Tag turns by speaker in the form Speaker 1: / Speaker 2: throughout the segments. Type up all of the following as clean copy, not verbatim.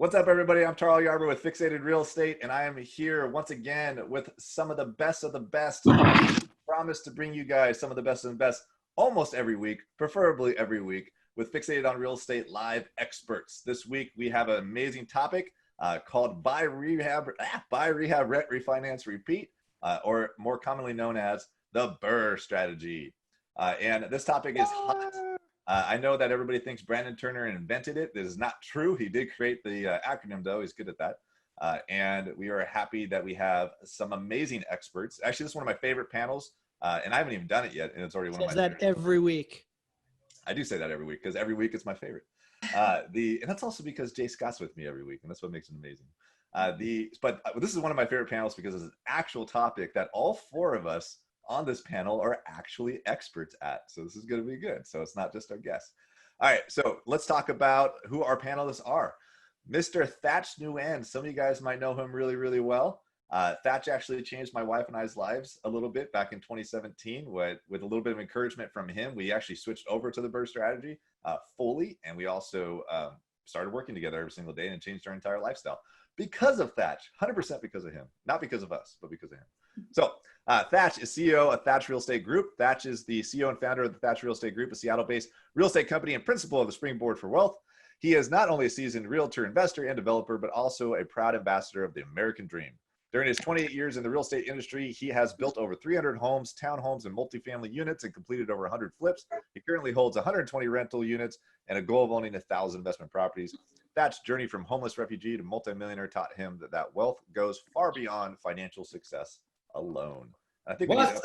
Speaker 1: What's up, everybody? I'm Charles Yarber with Fixated Real Estate, and I am here once again with some of the best of the best. I promise to bring you guys some of the best of the best almost every week, preferably every week, with Fixated on Real Estate live experts. This week, we have an amazing topic called Buy Rehab, Rent, Refinance, Repeat, or more commonly known as the BRRRR strategy. And this topic is hot. I know that everybody thinks Brandon Turner invented it. This is not true. He did create the acronym, though. He's good at that. And we are happy that we have some amazing experts. Actually, this is one of my favorite panels, and I haven't even done it yet, and it's already one of my favorites.
Speaker 2: Every week.
Speaker 1: I do say that every week because every week it's my favorite. And that's also because Jay Scott's with me every week, and that's what makes it amazing. But this is one of my favorite panels because it's an actual topic that all four of us on this panel are actually experts at. So this is going to be good. So it's not just our guests. All right. So let's talk about who our panelists are. Mr. Thatch Nguyen. Some of you guys might know him really, really well. Thatch actually changed my wife and I's lives a little bit back in 2017 with a little bit of encouragement from him. We actually switched over to the BRRRR strategy fully. And we also started working together every single day and changed our entire lifestyle because of Thatch, 100% because of him, not because of us, but because of him. So Thatch is CEO of Thatch Real Estate Group. Thatch is the CEO and founder of the Thatch Real Estate Group, a Seattle-based real estate company and principal of the Springboard for Wealth. He is not only a seasoned realtor, investor, and developer, but also a proud ambassador of the American dream. During his 28 years in the real estate industry, he has built over 300 homes, townhomes, and multifamily units and completed over 100 flips. He currently holds 120 rental units and a goal of owning 1,000 investment properties. Thatch's journey from homeless refugee to multimillionaire taught him that wealth goes far beyond financial success alone. I think
Speaker 3: What's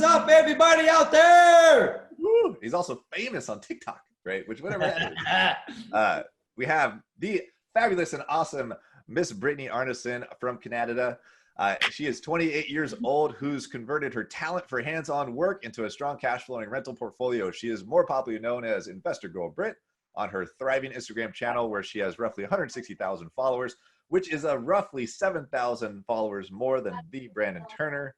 Speaker 3: up, everybody out there?
Speaker 1: Woo! He's also famous on TikTok, right? Which whatever that is. We have the fabulous and awesome Miss Brittany Arneson from Canada. She is 28 years old, who's converted her talent for hands-on work into a strong cash flowing rental portfolio. She is more popularly known as Investor Girl Brit on her thriving Instagram channel, where she has roughly 160,000 followers, which is a roughly 7,000 followers more than the Brandon Turner,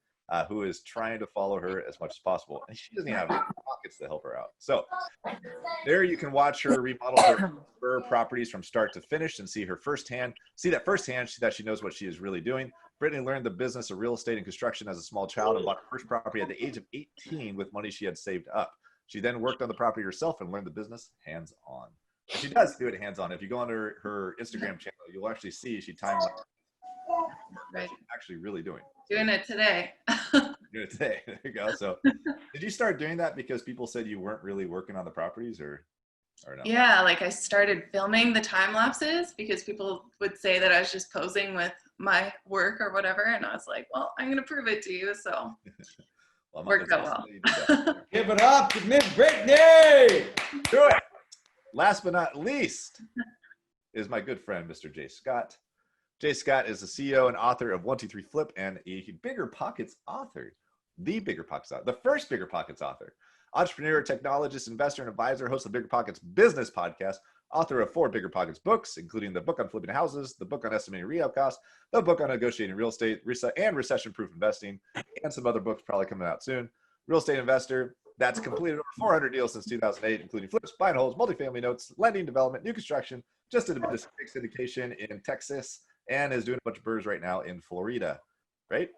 Speaker 1: who is trying to follow her as much as possible. And she doesn't even have pockets to help her out. So there you can watch her remodel her BRRRR properties from start to finish and see that firsthand that she knows what she is really doing. Brittany learned the business of real estate and construction as a small child and bought her first property at the age of 18 with money she had saved up. She then worked on the property herself and learned the business hands-on. And she does do it hands-on. If you go on her Instagram channel, you'll actually see she timelines what she's actually really doing.
Speaker 4: Doing it today.
Speaker 1: Doing it today. There you go. So did you start doing that because people said you weren't really working on the properties or no?
Speaker 4: Yeah, like I started filming the time lapses because people would say that I was just posing with my work or whatever. And I was like, well, I'm going to prove it to you. So worked out well.
Speaker 3: Give it up to Miss Brittany.
Speaker 1: Do it. Last but not least is my good friend, Mr. Jay Scott. Jay Scott is the CEO and author of 123 Flip and a Bigger Pockets author. The Bigger Pockets author. The first Bigger Pockets author. Entrepreneur, technologist, investor, and advisor, host of the Bigger Pockets business podcast, author of 4 Bigger Pockets books, including the book on flipping houses, the book on estimating rehab costs, the book on negotiating real estate, and recession-proof investing, and some other books probably coming out soon. Real estate investor that's completed over 400 deals since 2008, including flips, buy and holds, multifamily notes, lending, development, new construction, just did a bit of syndication in Texas, and is doing a bunch of BRRRRs right now in Florida, right?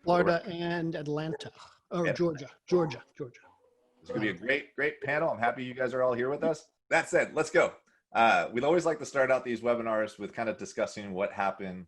Speaker 2: Florida and Atlanta. Oh,
Speaker 1: and
Speaker 2: Georgia.
Speaker 1: It's going to be a great panel. I'm happy you guys are all here with us. That said, let's go. We'd always like to start out these webinars with kind of discussing what happened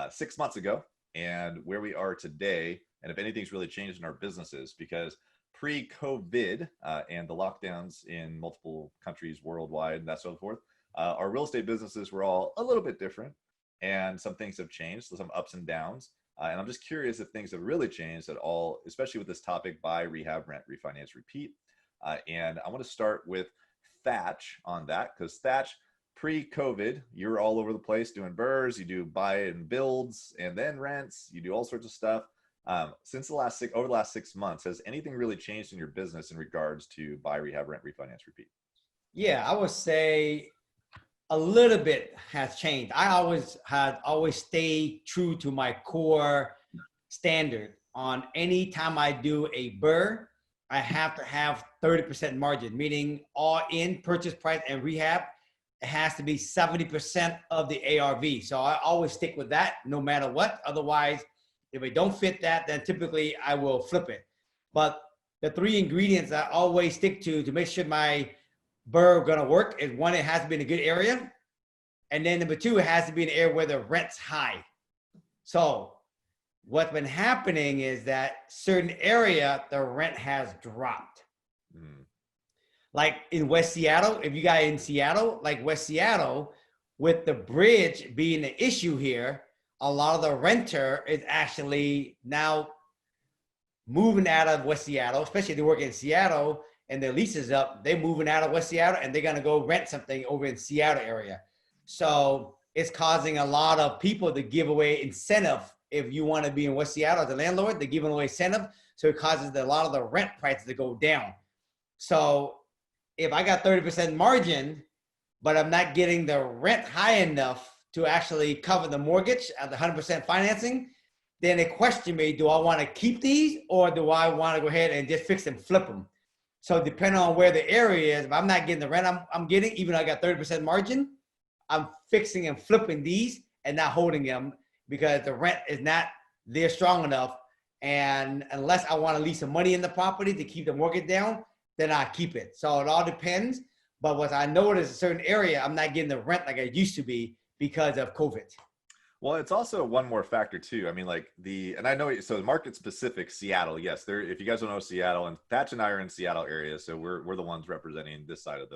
Speaker 1: 6 months ago and where we are today, and if anything's really changed in our businesses, because pre-COVID and the lockdowns in multiple countries worldwide and that so forth, our real estate businesses were all a little bit different, and some things have changed, so some ups and downs. And I'm just curious if things have really changed at all, especially with this topic, buy, rehab, rent, refinance, repeat. And I want to start with Thatch on that, because Thatch, pre-COVID, you're all over the place doing BRRRRs, you do buy and builds and then rents, you do all sorts of stuff. Since over the last 6 months, has anything really changed in your business in regards to buy, rehab, rent, refinance, repeat?
Speaker 3: Yeah, I would say a little bit has changed. I always stay true to my core standard. On any time I do a BRRRR, I have to have 30% margin, meaning all in purchase price and rehab it has to be 70% of the ARV. So I always stick with that no matter what. Otherwise, if it don't fit that, then typically I will flip it. But the 3 ingredients I always stick to make sure my BRRRR gonna work is 1, it has to be in a good area. And then number 2, it has to be in an area where the rent's high. So what's been happening is that certain area, the rent has dropped. Like in West Seattle, if you guys in Seattle, like West Seattle, with the bridge being an issue here, a lot of the renter is actually now moving out of West Seattle, especially if they work in Seattle and their lease is up, they're moving out of West Seattle and they're gonna go rent something over in Seattle area. So it's causing a lot of people to give away incentive. If you wanna be in West Seattle as a landlord, they're giving away incentive. So it causes a lot of the rent prices to go down. So if I got 30% margin, but I'm not getting the rent high enough to actually cover the mortgage at the 100% financing, then they question me, do I want to keep these or do I want to go ahead and just fix and flip them? So depending on where the area is, if I'm not getting the rent I'm getting, even though I got 30% margin, I'm fixing and flipping these and not holding them because the rent is not there strong enough. And unless I want to leave some money in the property to keep the mortgage down, then I keep it. So it all depends. But what I notice, a certain area, I'm not getting the rent like I used to be because of COVID.
Speaker 1: Well, it's also one more factor too. I mean, like and I know, so market specific Seattle, yes, if you guys don't know Seattle, and Thatch and I are in Seattle area, so we're the ones representing this side of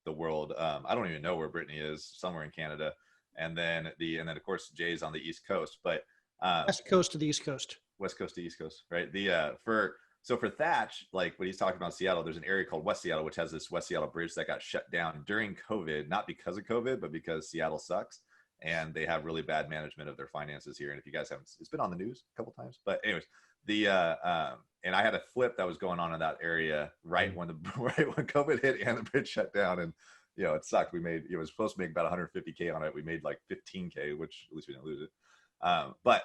Speaker 1: the world. I don't even know where Brittany is, somewhere in Canada. And then of course Jay's on the East Coast, but
Speaker 2: West Coast to the East Coast.
Speaker 1: West Coast to East Coast, right? So for Thatch, like what he's talking about Seattle, there's an area called West Seattle, which has this West Seattle bridge that got shut down during COVID, not because of COVID, but because Seattle sucks. And they have really bad management of their finances here. And if you guys haven't, it's been on the news a couple times, but anyways, and I had a flip that was going on in that area right when COVID hit and the bridge shut down. And, you know, it sucked. It was supposed to make about 150K on it. We made like 15K, which at least we didn't lose it. But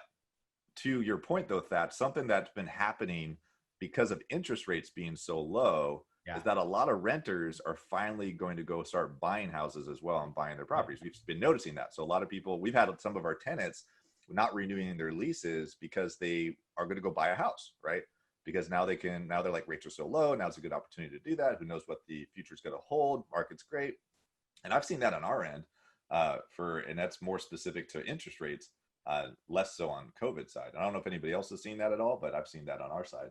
Speaker 1: to your point though, Thatch, something that's been happening because of interest rates being so low is that a lot of renters are finally going to go start buying houses as well and buying their properties. We've been noticing that. So a lot of people, we've had some of our tenants not renewing their leases because they are going to go buy a house, right? Because now they're like, rates are so low. Now it's a good opportunity to do that. Who knows what the future is going to hold? Market's great. And I've seen that on our end and that's more specific to interest rates, less so on COVID side. I don't know if anybody else has seen that at all, but I've seen that on our side.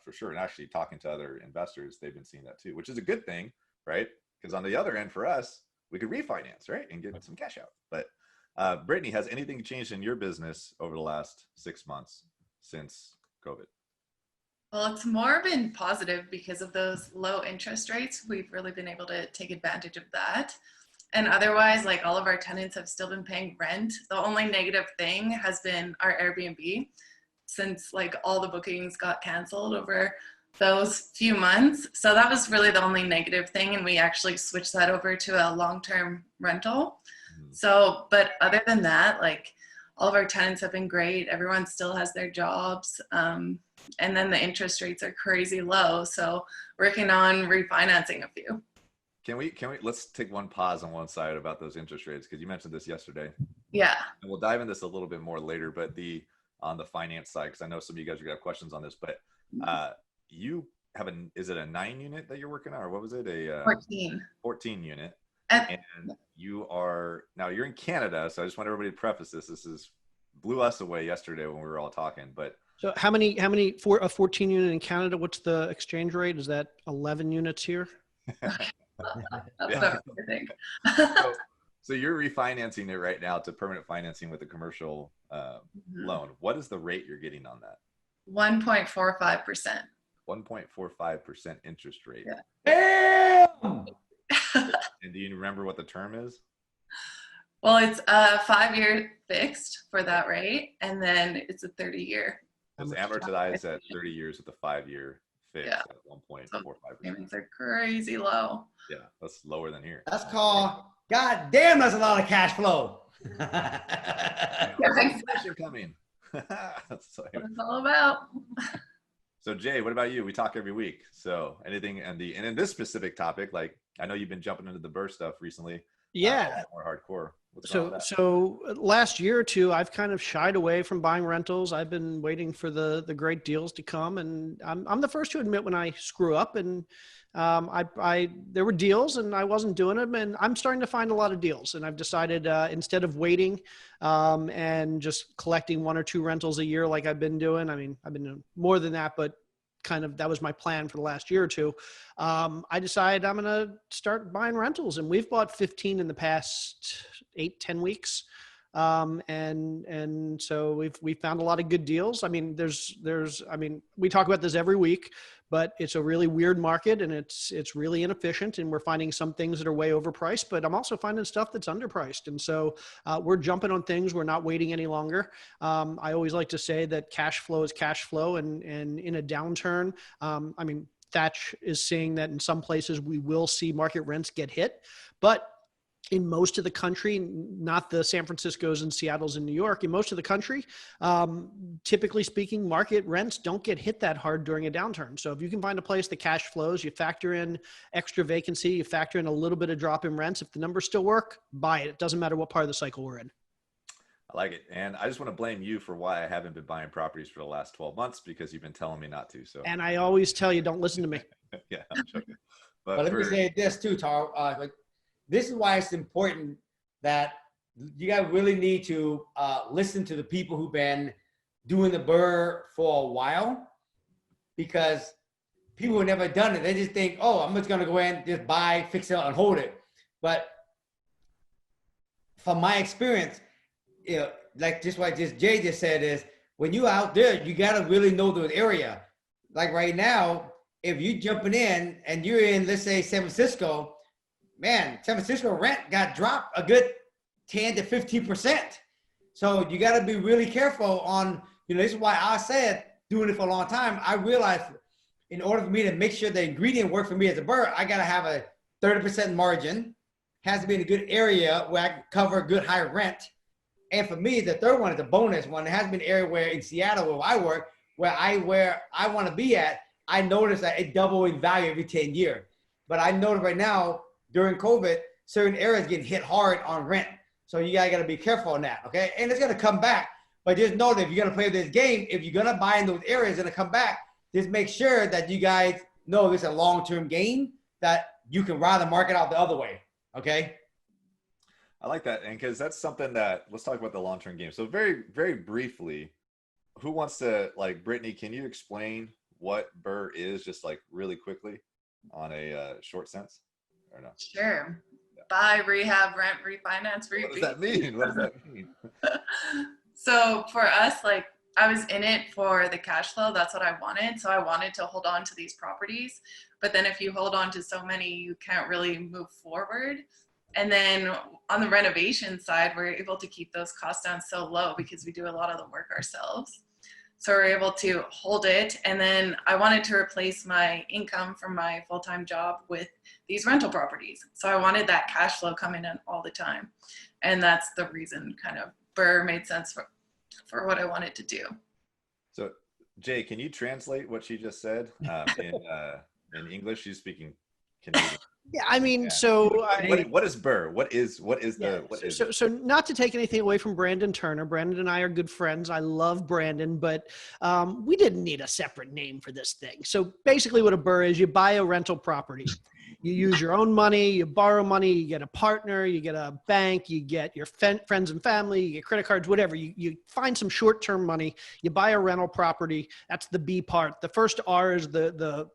Speaker 1: For sure. And actually talking to other investors, they've been seeing that too, which is a good thing, right? Because on the other end for us, we could refinance, right? And get some cash out. But Brittany, has anything changed in your business over the last 6 months since COVID?
Speaker 4: Well, it's more been positive because of those low interest rates. We've really been able to take advantage of that. And otherwise, like all of our tenants have still been paying rent. The only negative thing has been our Airbnb, since like all the bookings got canceled over those few months. So that was really the only negative thing. And we actually switched that over to a long-term rental. So, but other than that, like all of our tenants have been great. Everyone still has their jobs. And then the interest rates are crazy low. So working on refinancing a few.
Speaker 1: Can we, let's take one pause on one side about those interest rates. Cause you mentioned this yesterday.
Speaker 4: Yeah.
Speaker 1: And we'll dive into this a little bit more later, but on the finance side, because I know some of you guys are gonna have questions on this, but you have is it a 9 unit that you're working on, or what was it? 14 unit. And you're in Canada, so I just want everybody to preface this. This blew us away yesterday when we were all talking. But
Speaker 2: so how many for a 14 unit in Canada? What's the exchange rate? Is that 11 units here?
Speaker 4: That's
Speaker 1: yeah.
Speaker 4: I think.
Speaker 1: So you're refinancing it right now to permanent financing with a commercial loan. What is the rate you're getting on that?
Speaker 4: 1.45%.
Speaker 1: 1.45% interest rate.
Speaker 3: Yeah.
Speaker 1: And do you remember what the term is?
Speaker 4: Well, it's a 5-year fixed for that rate, and then it's a 30-year.
Speaker 1: It's amortized at 30 years with a 5-year fixed at 1.45%.
Speaker 4: Payments are crazy low.
Speaker 1: Yeah, that's lower than here.
Speaker 3: That's called, God damn, that's a lot of cash flow.
Speaker 1: Inflation coming. That's
Speaker 4: what it's all about.
Speaker 1: So Jay, what about you? We talk every week. So anything, and in this specific topic, like I know you've been jumping into the BRRRR stuff recently.
Speaker 2: Yeah.
Speaker 1: More hardcore. What's wrong with that?
Speaker 2: So last year or two, I've kind of shied away from buying rentals. I've been waiting for the great deals to come, and I'm the first to admit when I screw up. And there were deals, and I wasn't doing them. And I'm starting to find a lot of deals. And I've decided instead of waiting and just collecting 1 or 2 rentals a year like I've been doing. I mean, I've been doing more than that, but kind of that was my plan for the last year or two. I decided I'm going to start buying rentals, and we've bought 15 in the past 8-10 weeks. And so we've found a lot of good deals. I mean, I mean, we talk about this every week, but it's a really weird market, and it's really inefficient, and we're finding some things that are way overpriced, but I'm also finding stuff that's underpriced. And so we're jumping on things. We're not waiting any longer. I always like to say that cash flow is cash flow, and in a downturn, I mean, Thatch is saying that in some places we will see market rents get hit, but in most of the country, not the San Franciscos and Seattles and New York, in most of the country, typically speaking, market rents don't get hit that hard during a downturn. So if you can find a place that cash flows, you factor in extra vacancy, you factor in a little bit of drop in rents. If the numbers still work, buy it. It doesn't matter what part of the cycle we're in.
Speaker 1: I like it. And I just want to blame you for why I haven't been buying properties for the last 12 months, because you've been telling me not to. So.
Speaker 2: And I always tell you, don't listen to me.
Speaker 1: Yeah, I'm joking.
Speaker 3: But let me say this too, Taro. This is why it's important that you guys really need to listen to the people who've been doing the BRRRR for a while, because people who never done it, they just think, oh, I'm just going to go in, just buy, fix it, and hold it. But from my experience, you know, like just what Jay just said is, when you out there, you got to really know the area. Like right now, if you jumping in and you're in, let's say, San Francisco, man, San Francisco rent got dropped a good 10 to 15%. So you got to be really careful on, you know, this is why I said, doing it for a long time, I realized in order for me to make sure the ingredient work for me as a BRRRR, I got to have a 30% margin, has to be in a good area where I can cover good high rent. And for me, the third one is a bonus one. It has been an area where in Seattle, where I work, where I want to be at, I noticed that it doubled in value every 10 years. But I noticed right now, during COVID, certain areas getting hit hard on rent. So you guys got to be careful on that, okay? And it's going to come back. But just know that if you're going to play this game, if you're going to buy in those areas and it come back, just make sure that you guys know this is a long-term gain, that you can ride the market out the other way, okay?
Speaker 1: I like that. And because that's something that, let's talk about the long-term game. So very, very briefly, who wants to, like, Brittany, can you explain what BRRRR is, just like really quickly on a short sense, or no?
Speaker 4: Sure. Yeah. Buy, rehab, rent, refinance, repeat.
Speaker 1: What does that mean? What does that mean?
Speaker 4: So for us, like, I was in it for the cash flow. That's what I wanted. So I wanted to hold on to these properties. But then if you hold on to so many, you can't really move forward. And then on the renovation side, we're able to keep those costs down so low because we do a lot of the work ourselves. So we're able to hold it. And then I wanted to replace my income from my full-time job with these rental properties. So I wanted that cash flow coming in all the time. And that's the reason kind of BRRRR made sense for what I wanted to do. So
Speaker 1: Jay, can you translate what she just said in English? She's speaking Canadian.
Speaker 2: Yeah, I mean,
Speaker 1: yeah.
Speaker 2: So
Speaker 1: what is BRRRR? What is
Speaker 2: So not to take anything away from Brandon Turner. Brandon and I are good friends. I love Brandon, but we didn't need a separate name for this thing. So basically, what a BRRRR is, you buy a rental property. You use your own money, you borrow money, you get a partner, you get a bank, you get your friends and family, you get credit cards, whatever. You find some short-term money, you buy a rental property. That's the B part. The first R is the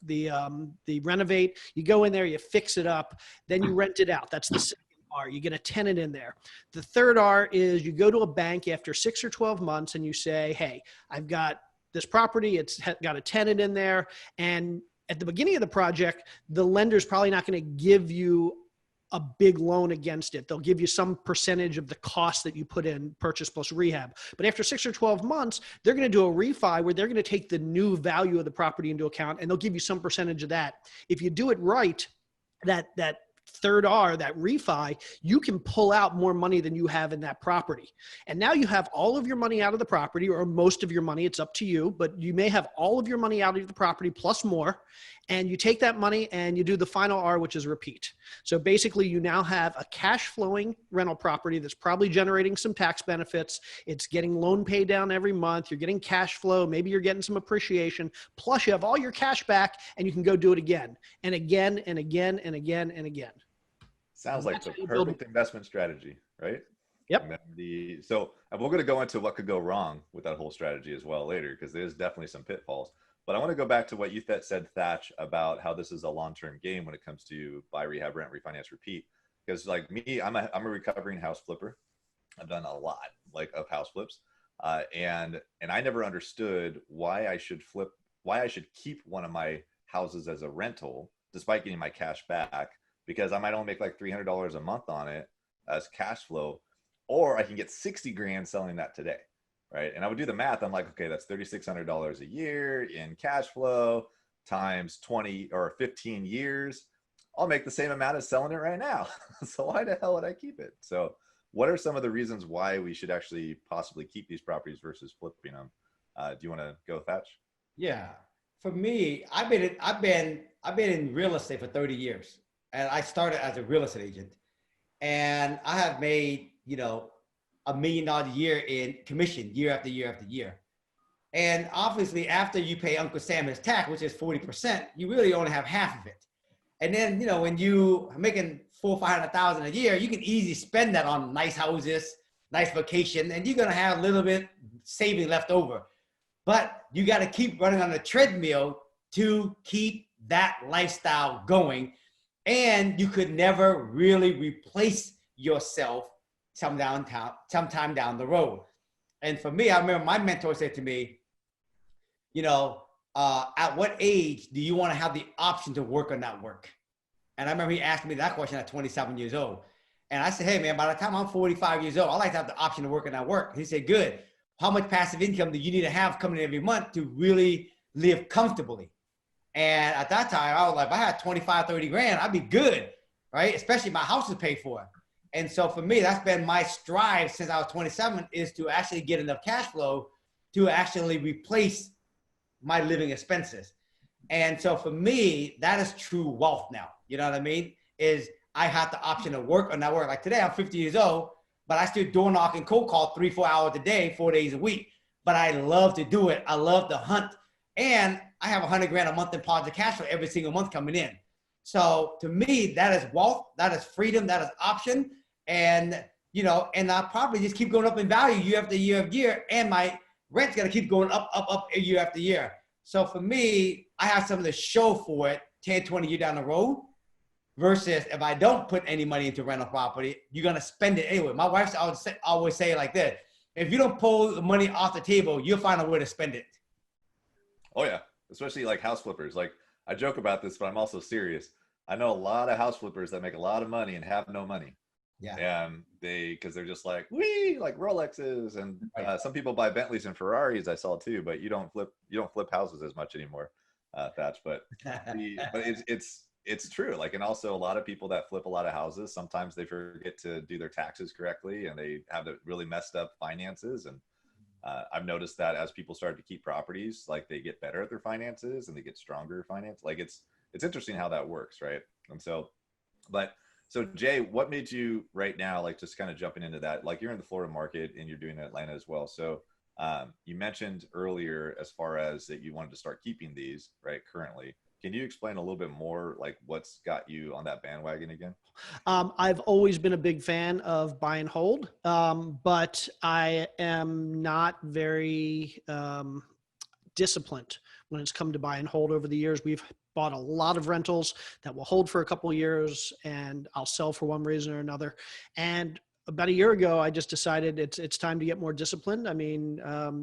Speaker 2: renovate. You go in there, you fix it up, then you rent it out. That's the second R. You get a tenant in there. The third R is you go to a bank after 6 or 12 months and you say, hey, I've got this property, it's got a tenant in there, and at the beginning of the project, the lender's probably not going to give you a big loan against it. They'll give you some percentage of the cost that you put in, purchase plus rehab. But after 6 or 12 months, they're going to do a refi where they're going to take the new value of the property into account, and they'll give you some percentage of that. If you do it right, that third R, that refi, you can pull out more money than you have in that property. And now you have all of your money out of the property, or most of your money, it's up to you, but you may have all of your money out of the property plus more. And you take that money and you do the final R, which is repeat. So basically you now have a cash flowing rental property that's probably generating some tax benefits. It's getting loan pay down every month. You're getting cash flow. Maybe you're getting some appreciation. Plus you have all your cash back and you can go do it again and again and again and again and again.
Speaker 1: Sounds like the perfect investment strategy, right?
Speaker 2: Yep.
Speaker 1: So we're going to go into what could go wrong with that whole strategy as well later, because there's definitely some pitfalls. But I want to go back to what you said, Thatch, about how this is a long-term game when it comes to buy, rehab, rent, refinance, repeat. Because like me, I'm a recovering house flipper. I've done a lot of house flips, and I never understood why I should keep one of my houses as a rental despite getting my cash back, because I might only make like $300 a month on it as cash flow, or I can get 60 grand selling that today. Right. And I would do the math. I'm like, okay, that's $3,600 a year in cash flow times 20 or 15 years. I'll make the same amount as selling it right now. So why the hell would I keep it? So what are some of the reasons why we should actually possibly keep these properties versus flipping them? Do you want to go, Thatch?
Speaker 3: Yeah. For me, I've been in real estate for 30 years. And I started as a real estate agent. And I have made, $1 million a year in commission year after year after year. And obviously after you pay Uncle Sam his tax, which is 40%, you really only have half of it. And then, when you are making $400,000 or $500,000 a year, you can easily spend that on nice houses, nice vacation, and you're going to have a little bit saving left over. But you got to keep running on the treadmill to keep that lifestyle going. And you could never really replace yourself sometime down the road. And for me, I remember my mentor said to me, at what age do you want to have the option to work or not work? And I remember he asked me that question at 27 years old. And I said, hey man, by the time I'm 45 years old, I like to have the option to work or not work. He said, good. How much passive income do you need to have coming in every month to really live comfortably? And at that time, I was like, if I had 25, 30 grand, I'd be good, right? Especially my house is paid for. And so for me, that's been my strive since I was 27, is to actually get enough cash flow to actually replace my living expenses. And so for me, that is true wealth now. You know what I mean? Is I have the option to work or not work. Like today, I'm 50 years old, but I still door knock and cold call 3-4 hours a day, 4 days a week. But I love to do it. I love to hunt. And I have 100 grand a month in positive cash flow every single month coming in. So to me, that is wealth, that is freedom, that is option. And, and I'll probably just keep going up in value year after year after year. And my rent's gonna keep going up year after year. So for me, I have something to show for it 10, 20 years down the road, versus if I don't put any money into rental property, you're gonna spend it anyway. My wife always say it like this: if you don't pull the money off the table, you'll find a way to spend it.
Speaker 1: Oh yeah, especially like house flippers. Like I joke about this, but I'm also serious. I know a lot of house flippers that make a lot of money and have no money. Yeah. And because they're just like, like Rolexes, and some people buy Bentleys and Ferraris. I saw too, but you don't flip houses as much anymore, Thatch. But it's true. Like, and also a lot of people that flip a lot of houses, sometimes they forget to do their taxes correctly, and they have the really messed up finances. And I've noticed that as people start to keep properties, like they get better at their finances and they get stronger finance. Like it's interesting how that works, right? And so, so Jay, what made you right now, like just kind of jumping into that, like you're in the Florida market and you're doing Atlanta as well. So you mentioned earlier as far as that you wanted to start keeping these, right, currently. Can you explain a little bit more, like what's got you on that bandwagon again?
Speaker 2: I've always been a big fan of buy and hold, but I am not very disciplined when it's come to buy and hold. Over the years, we've bought a lot of rentals that will hold for a couple of years and I'll sell for one reason or another. And about a year ago, I just decided it's time to get more disciplined. I mean,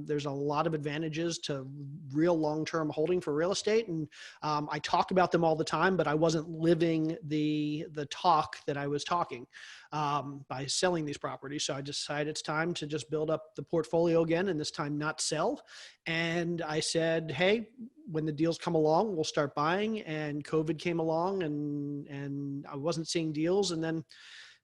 Speaker 2: there's a lot of advantages to real long-term holding for real estate. And I talk about them all the time, but I wasn't living the talk that I was talking by selling these properties. So I decided it's time to just build up the portfolio again, and this time not sell. And I said, hey, when the deals come along, we'll start buying. And COVID came along, and I wasn't seeing deals. And then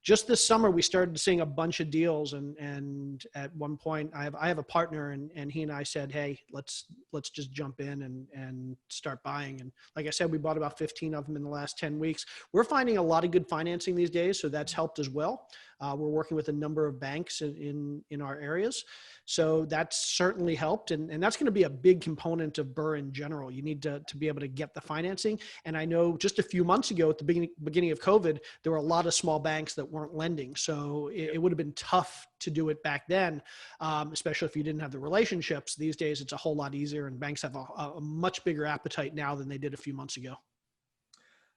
Speaker 2: just this summer, we started seeing a bunch of deals. And at one point, I have a partner, and he and I said, hey, let's just jump in and start buying. And like I said, we bought about 15 of them in the last 10 weeks. We're finding a lot of good financing these days, so that's helped as well. We're working with a number of banks in our areas. So that's certainly helped. And that's going to be a big component of BRRRR in general. You need to be able to get the financing. And I know just a few months ago at the beginning of COVID, there were a lot of small banks that weren't lending. So it would have been tough to do it back then, especially if you didn't have the relationships. These days, it's a whole lot easier, and banks have a much bigger appetite now than they did a few months ago.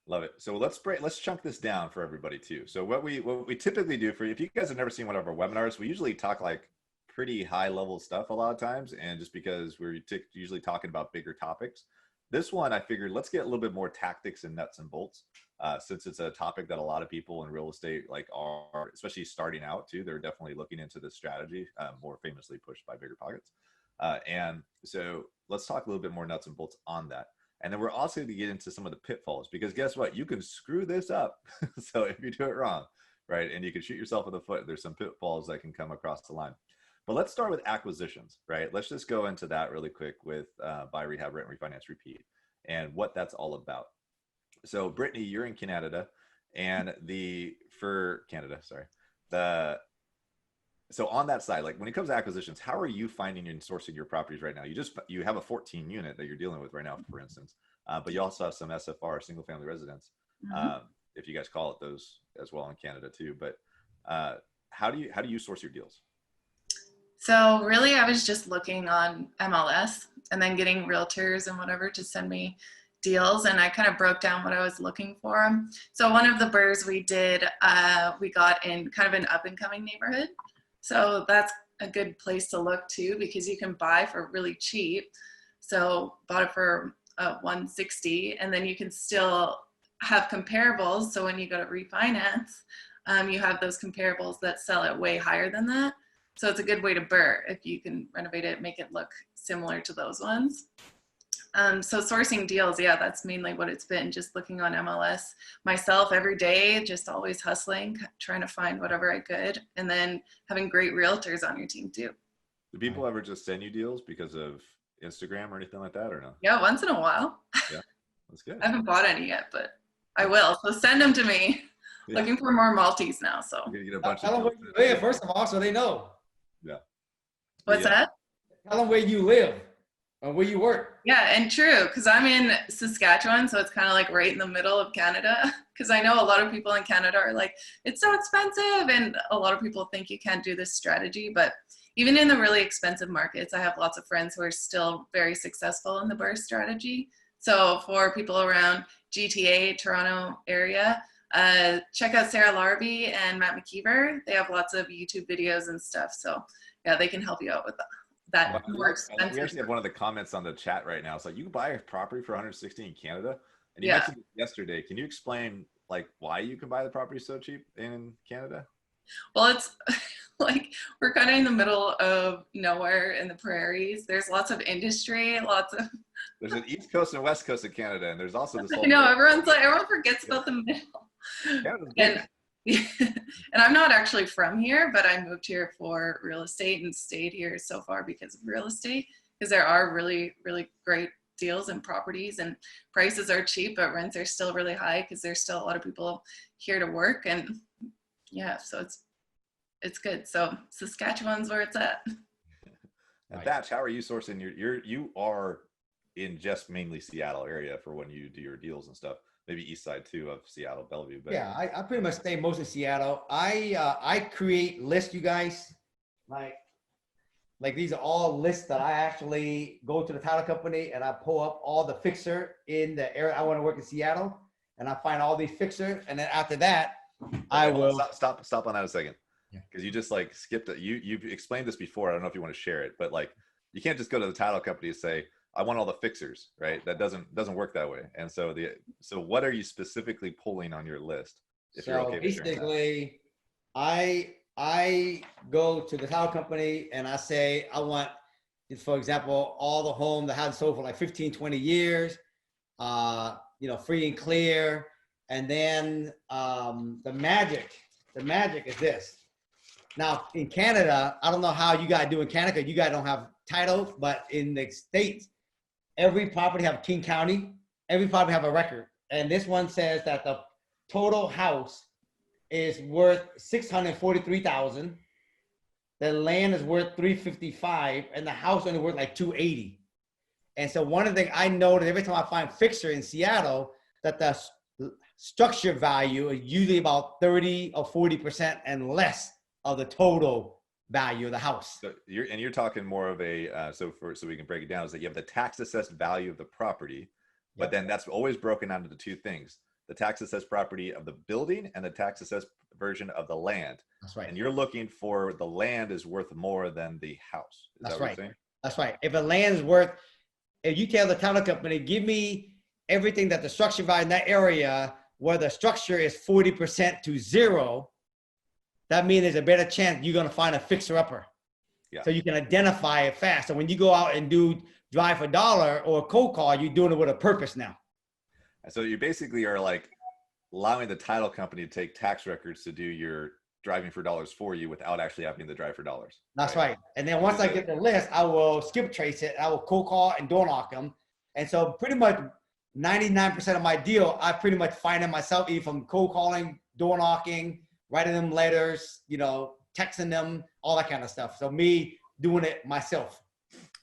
Speaker 1: Love it. So let's chunk this down for everybody too. So what we typically do for you, if you guys have never seen one of our webinars, we usually talk like pretty high level stuff a lot of times. And just because we're usually talking about bigger topics, this one, I figured let's get a little bit more tactics and nuts and bolts, since it's a topic that a lot of people in real estate like are, especially starting out too, they're definitely looking into this strategy, more famously pushed by Bigger Pockets. And so let's talk a little bit more nuts and bolts on that. And then we're also going to get into some of the pitfalls, because guess what? You can screw this up. So if you do it wrong, right, and you can shoot yourself in the foot, there's some pitfalls that can come across the line. But let's start with acquisitions, right? Let's just go into that really quick with buy, rehab, rent, refinance, repeat, and what that's all about. So Brittany, you're in Canada, and so on that side, like when it comes to acquisitions, how are you finding and sourcing your properties right now? You have a 14 unit that you're dealing with right now, for instance, but you also have some SFR, single family residence, if you guys call it those as well in Canada too. But how do you source your deals?
Speaker 4: So really, I was just looking on MLS and then getting realtors and whatever to send me deals, and I kind of broke down what I was looking for. So one of the BRRRRs we did, we got in kind of an up and coming neighborhood. So that's a good place to look too, because you can buy for really cheap. So bought it for $160, and then you can still have comparables. So when you go to refinance, you have those comparables that sell at way higher than that. So it's a good way to BRRRR if you can renovate it, make it look similar to those ones. So sourcing deals, yeah, that's mainly what it's been, just looking on MLS myself every day, just always hustling, trying to find whatever I could, and then having great realtors on your team too.
Speaker 1: Do people ever just send you deals because of Instagram or anything like that, or no?
Speaker 4: Yeah, once in a while.
Speaker 1: Yeah, that's good.
Speaker 4: I haven't bought any yet, but I will. So send them to me. Yeah. Looking for more Maltese now, so.
Speaker 1: You're gonna get a bunch
Speaker 3: Tell them where you live, first of all, so they know.
Speaker 1: Yeah.
Speaker 4: What's that?
Speaker 3: Tell them where you live and where you work.
Speaker 4: Yeah, and true, because I'm in Saskatchewan, so it's kind of like right in the middle of Canada. Because I know a lot of people in Canada are like, it's so expensive, and a lot of people think you can't do this strategy. But even in the really expensive markets, I have lots of friends who are still very successful in the BRRRR strategy. So for people around GTA, Toronto area, check out Sarah Larby and Matt McKeever. They have lots of YouTube videos and stuff. So yeah, they can help you out with that more expensive.
Speaker 1: We actually have one of the comments on the chat right now. It's like, you can buy a property for 160 in Canada. And you mentioned it yesterday. Can you explain like why you can buy the property so cheap in Canada?
Speaker 4: Well, it's like we're kind of in the middle of nowhere in the prairies. There's lots of industry,
Speaker 1: There's an East Coast and West Coast of Canada, and there's also this whole.
Speaker 4: I know everyone forgets about the middle. And I'm not actually from here, but I moved here for real estate and stayed here so far because of real estate, because there are really, really great deals and properties, and prices are cheap, but rents are still really high because there's still a lot of people here to work. And yeah, so it's good. So Saskatchewan's where it's at.
Speaker 1: And Thatch, how are you sourcing you are in just mainly Seattle area for when you do your deals and stuff? Maybe east side too of Seattle, Bellevue. But
Speaker 3: yeah, I pretty much stay most in Seattle. I create lists, you guys. Like these are all lists that I actually go to the title company and I pull up all the fixer in the area I want to work in Seattle, and I find all these fixers, and then after that, I will
Speaker 1: stop on that a second, because you just like skipped it. You've explained this before. I don't know if you want to share it, but like you can't just go to the title company and say, I want all the fixers, right? That doesn't work that way. And so what are you specifically pulling on your list? If you're okay with
Speaker 3: basically, I go to the title company and I say, I want for example, all the home that hasn't sold for like 15, 20 years, free and clear. And then the magic is this. Now in Canada, I don't know how you guys do in Canada. You guys don't have title, but in the States, every property have King County. Every property have a record. And this one says that the total house is worth $643,000. The land is worth $355,000, and the house only worth like $280,000. And so one of the things I noticed every time I find fixer in Seattle, that the structure value is usually about 30 or 40% and less of the total value of the house.
Speaker 1: So you're talking more of a so we can break it down, is that you have the tax assessed value of the property, but then that's always broken down into two things: the tax assessed property of the building and the tax assessed version of the land.
Speaker 3: That's right.
Speaker 1: And you're looking for the land is worth more than the house. Is
Speaker 3: That's
Speaker 1: that what
Speaker 3: right.
Speaker 1: you're saying?
Speaker 3: That's right. If a land is worth, if you tell the title company, give me everything that the structure value in that area where the structure is 40% to zero, that means there's a better chance you're going to find a fixer-upper.
Speaker 1: Yeah.
Speaker 3: So you can identify it fast. So when you go out and do drive for dollar or a cold call, you're doing it with a purpose now.
Speaker 1: And so you basically are like allowing the title company to take tax records to do your driving for dollars for you without actually having to drive for dollars.
Speaker 3: That's right. And then once I get the list, I will skip trace it. I will cold call and door knock them. And so pretty much 99% of my deal, I pretty much find it myself, either from cold calling, door knocking, writing them letters, texting them, all that kind of stuff. So me doing it myself.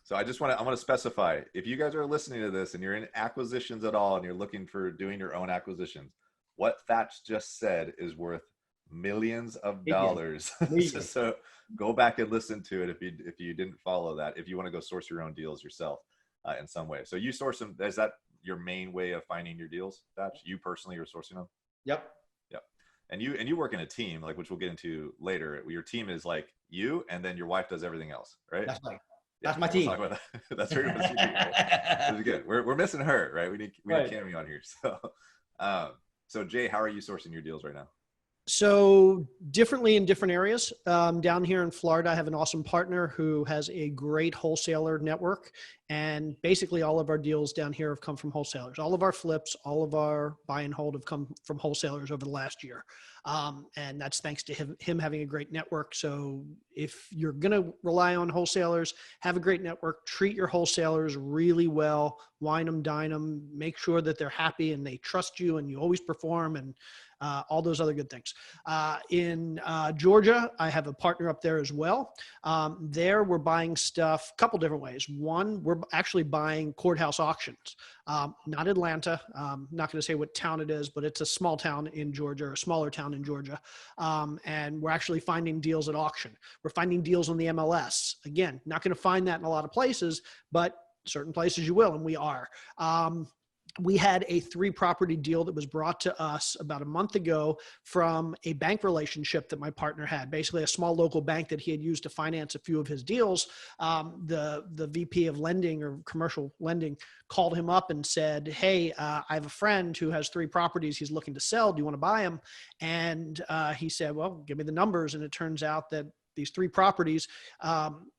Speaker 1: So I want to specify, if you guys are listening to this and you're in acquisitions at all and you're looking for doing your own acquisitions, what Thatch just said is worth millions of dollars. So go back and listen to it if you didn't follow that, if you want to go source your own deals yourself in some way. So you source them. Is that your main way of finding your deals, Thatch? You personally are sourcing them?
Speaker 3: Yep.
Speaker 1: And you work in a team, like, which we'll get into later. Your team is like you, and then your wife does everything else, right?
Speaker 3: That's right. That's my team.
Speaker 1: We'll talk about that. That's her. This is good. We're missing her, right? We need Cammy on here. So Jay, how are you sourcing your deals right now?
Speaker 2: So differently in different areas. Down here in Florida, I have an awesome partner who has a great wholesaler network. And basically all of our deals down here have come from wholesalers. All of our flips, all of our buy and hold have come from wholesalers over the last year. And that's thanks to him having a great network. So if you're going to rely on wholesalers, have a great network, treat your wholesalers really well, wine them, dine them, make sure that they're happy and they trust you and you always perform, and all those other good things. In Georgia, I have a partner up there as well. There we're buying stuff a couple different ways. One, we're actually buying courthouse auctions. Not Atlanta. Not going to say what town it is, but it's a small town in Georgia, or a smaller town in Georgia. And we're actually finding deals at auction. We're finding deals on the MLS. Again, not going to find that in a lot of places, but certain places you will, and we are. We had a 3-property deal that was brought to us about a month ago from a bank relationship that my partner had, basically a small local bank that he had used to finance a few of his deals. The VP of lending or commercial lending called him up and said, hey, I have a friend who has 3 properties he's looking to sell. Do you want to buy them? And he said, well, give me the numbers. And it turns out that these 3 properties,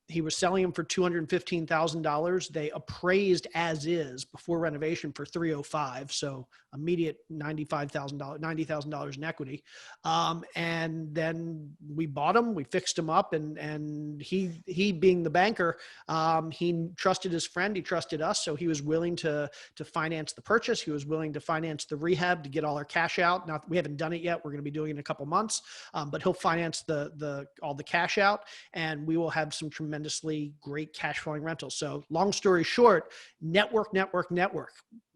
Speaker 2: he was selling them for $215,000. They appraised as is before renovation for $305,000. So immediate $90,000 in equity. And then we bought them, we fixed them up, and he being the banker, he trusted his friend, he trusted us. So he was willing to finance the purchase. He was willing to finance the rehab to get all our cash out. Now we haven't done it yet. We're going to be doing it in a couple months, but he'll finance all the cash out, and we will have some tremendously great cash flowing rentals. So long story short, network.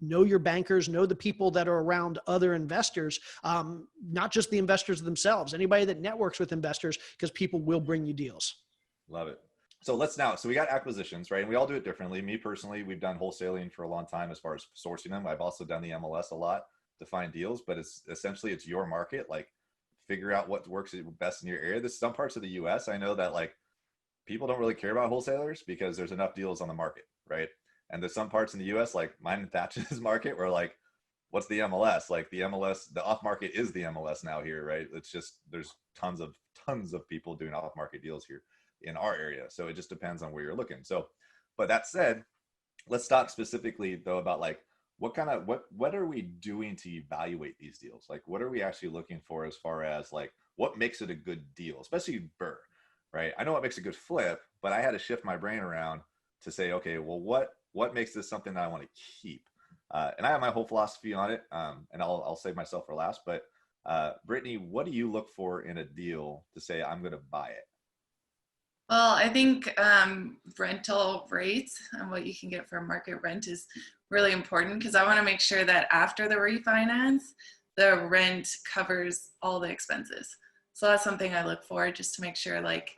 Speaker 2: Know your bankers, know the people that are around other investors, not just the investors themselves, anybody that networks with investors, because people will bring you deals.
Speaker 1: Love it. So we got acquisitions, right? And we all do it differently. Me personally, we've done wholesaling for a long time as far as sourcing them. I've also done the MLS a lot to find deals, but it's your market. Like, figure out what works best in your area. There's some parts of the US I know that like people don't really care about wholesalers because there's enough deals on the market, right? And there's some parts in the US, like mine and Thatch's market, where like, what's the MLS? Like the MLS, the off market is the MLS now here, right? It's just, there's tons of people doing off market deals here in our area. So it just depends on where you're looking. So But that said, let's talk specifically though about like what are we doing to evaluate these deals? Like what are we actually looking for as far as like what makes it a good deal, especially BRRRR, right? I know what makes a good flip, but I had to shift my brain around to say, okay, well, what makes this something that I want to keep? And I have my whole philosophy on it, and I'll save myself for last. But Brittany, what do you look for in a deal to say I'm going to buy it?
Speaker 4: Well, I think rental rates and what you can get for market rent is really important, because I want to make sure that after the refinance, the rent covers all the expenses. So that's something I look for, just to make sure like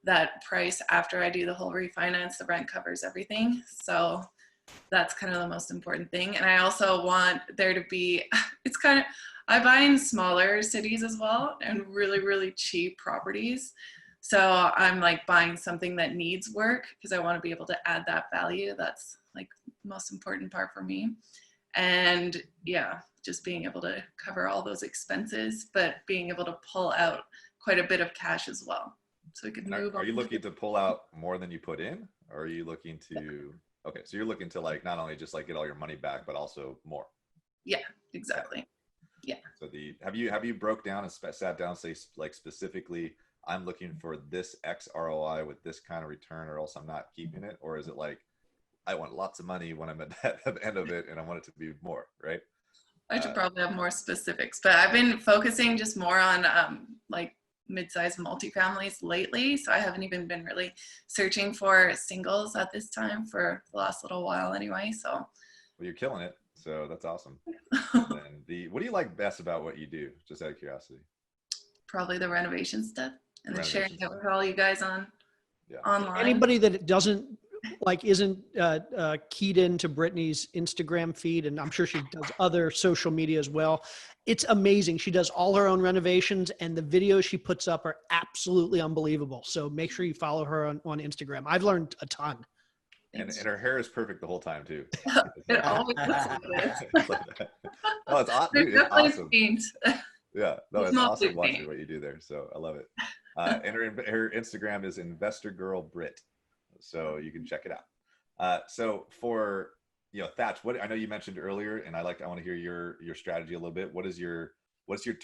Speaker 4: that price after I do the whole refinance, the rent covers everything. So that's kind of the most important thing. And I also want there to be, it's kind of, I buy in smaller cities as well and really, really cheap properties. So I'm like buying something that needs work because I want to be able to add that value. That's like the most important part for me. And yeah, just being able to cover all those expenses, but being able to pull out quite a bit of cash as well. So we could move on.
Speaker 1: Are you looking to pull out more than you put in? Or are you looking to, okay, so you're looking to like not only just like get all your money back, but also more.
Speaker 4: Yeah, exactly. Yeah.
Speaker 1: So have you broke down and sat down, say like specifically, I'm looking for this X ROI with this kind of return, or else I'm not keeping it? Or is it like, I want lots of money when I'm at the end of it and I want it to be more, right?
Speaker 4: I should probably have more specifics, but I've been focusing just more on like mid-sized multifamilies lately. So I haven't even been really searching for singles at this time for the last little while anyway. So.
Speaker 1: Well, you're killing it. So that's awesome. And what do you like best about what you do? Just out of curiosity.
Speaker 4: Probably the renovation stuff, and then sharing it with all you guys on online.
Speaker 2: Anybody that doesn't like isn't keyed into Brittany's Instagram feed, and I'm sure she does other social media as well. It's amazing. She does all her own renovations, and the videos she puts up are absolutely unbelievable. So make sure you follow her on Instagram. I've learned a ton.
Speaker 1: And her hair is perfect the whole time too.
Speaker 4: It always looks like this.
Speaker 1: Oh, it's awesome. Dude, it's awesome. Yeah, no, it's awesome watching what you do there. So I love it. And her Instagram is Investor Girl Brit, so you can check it out. So for Thatch, what I know you mentioned earlier, and I want to hear your strategy a little bit. What's your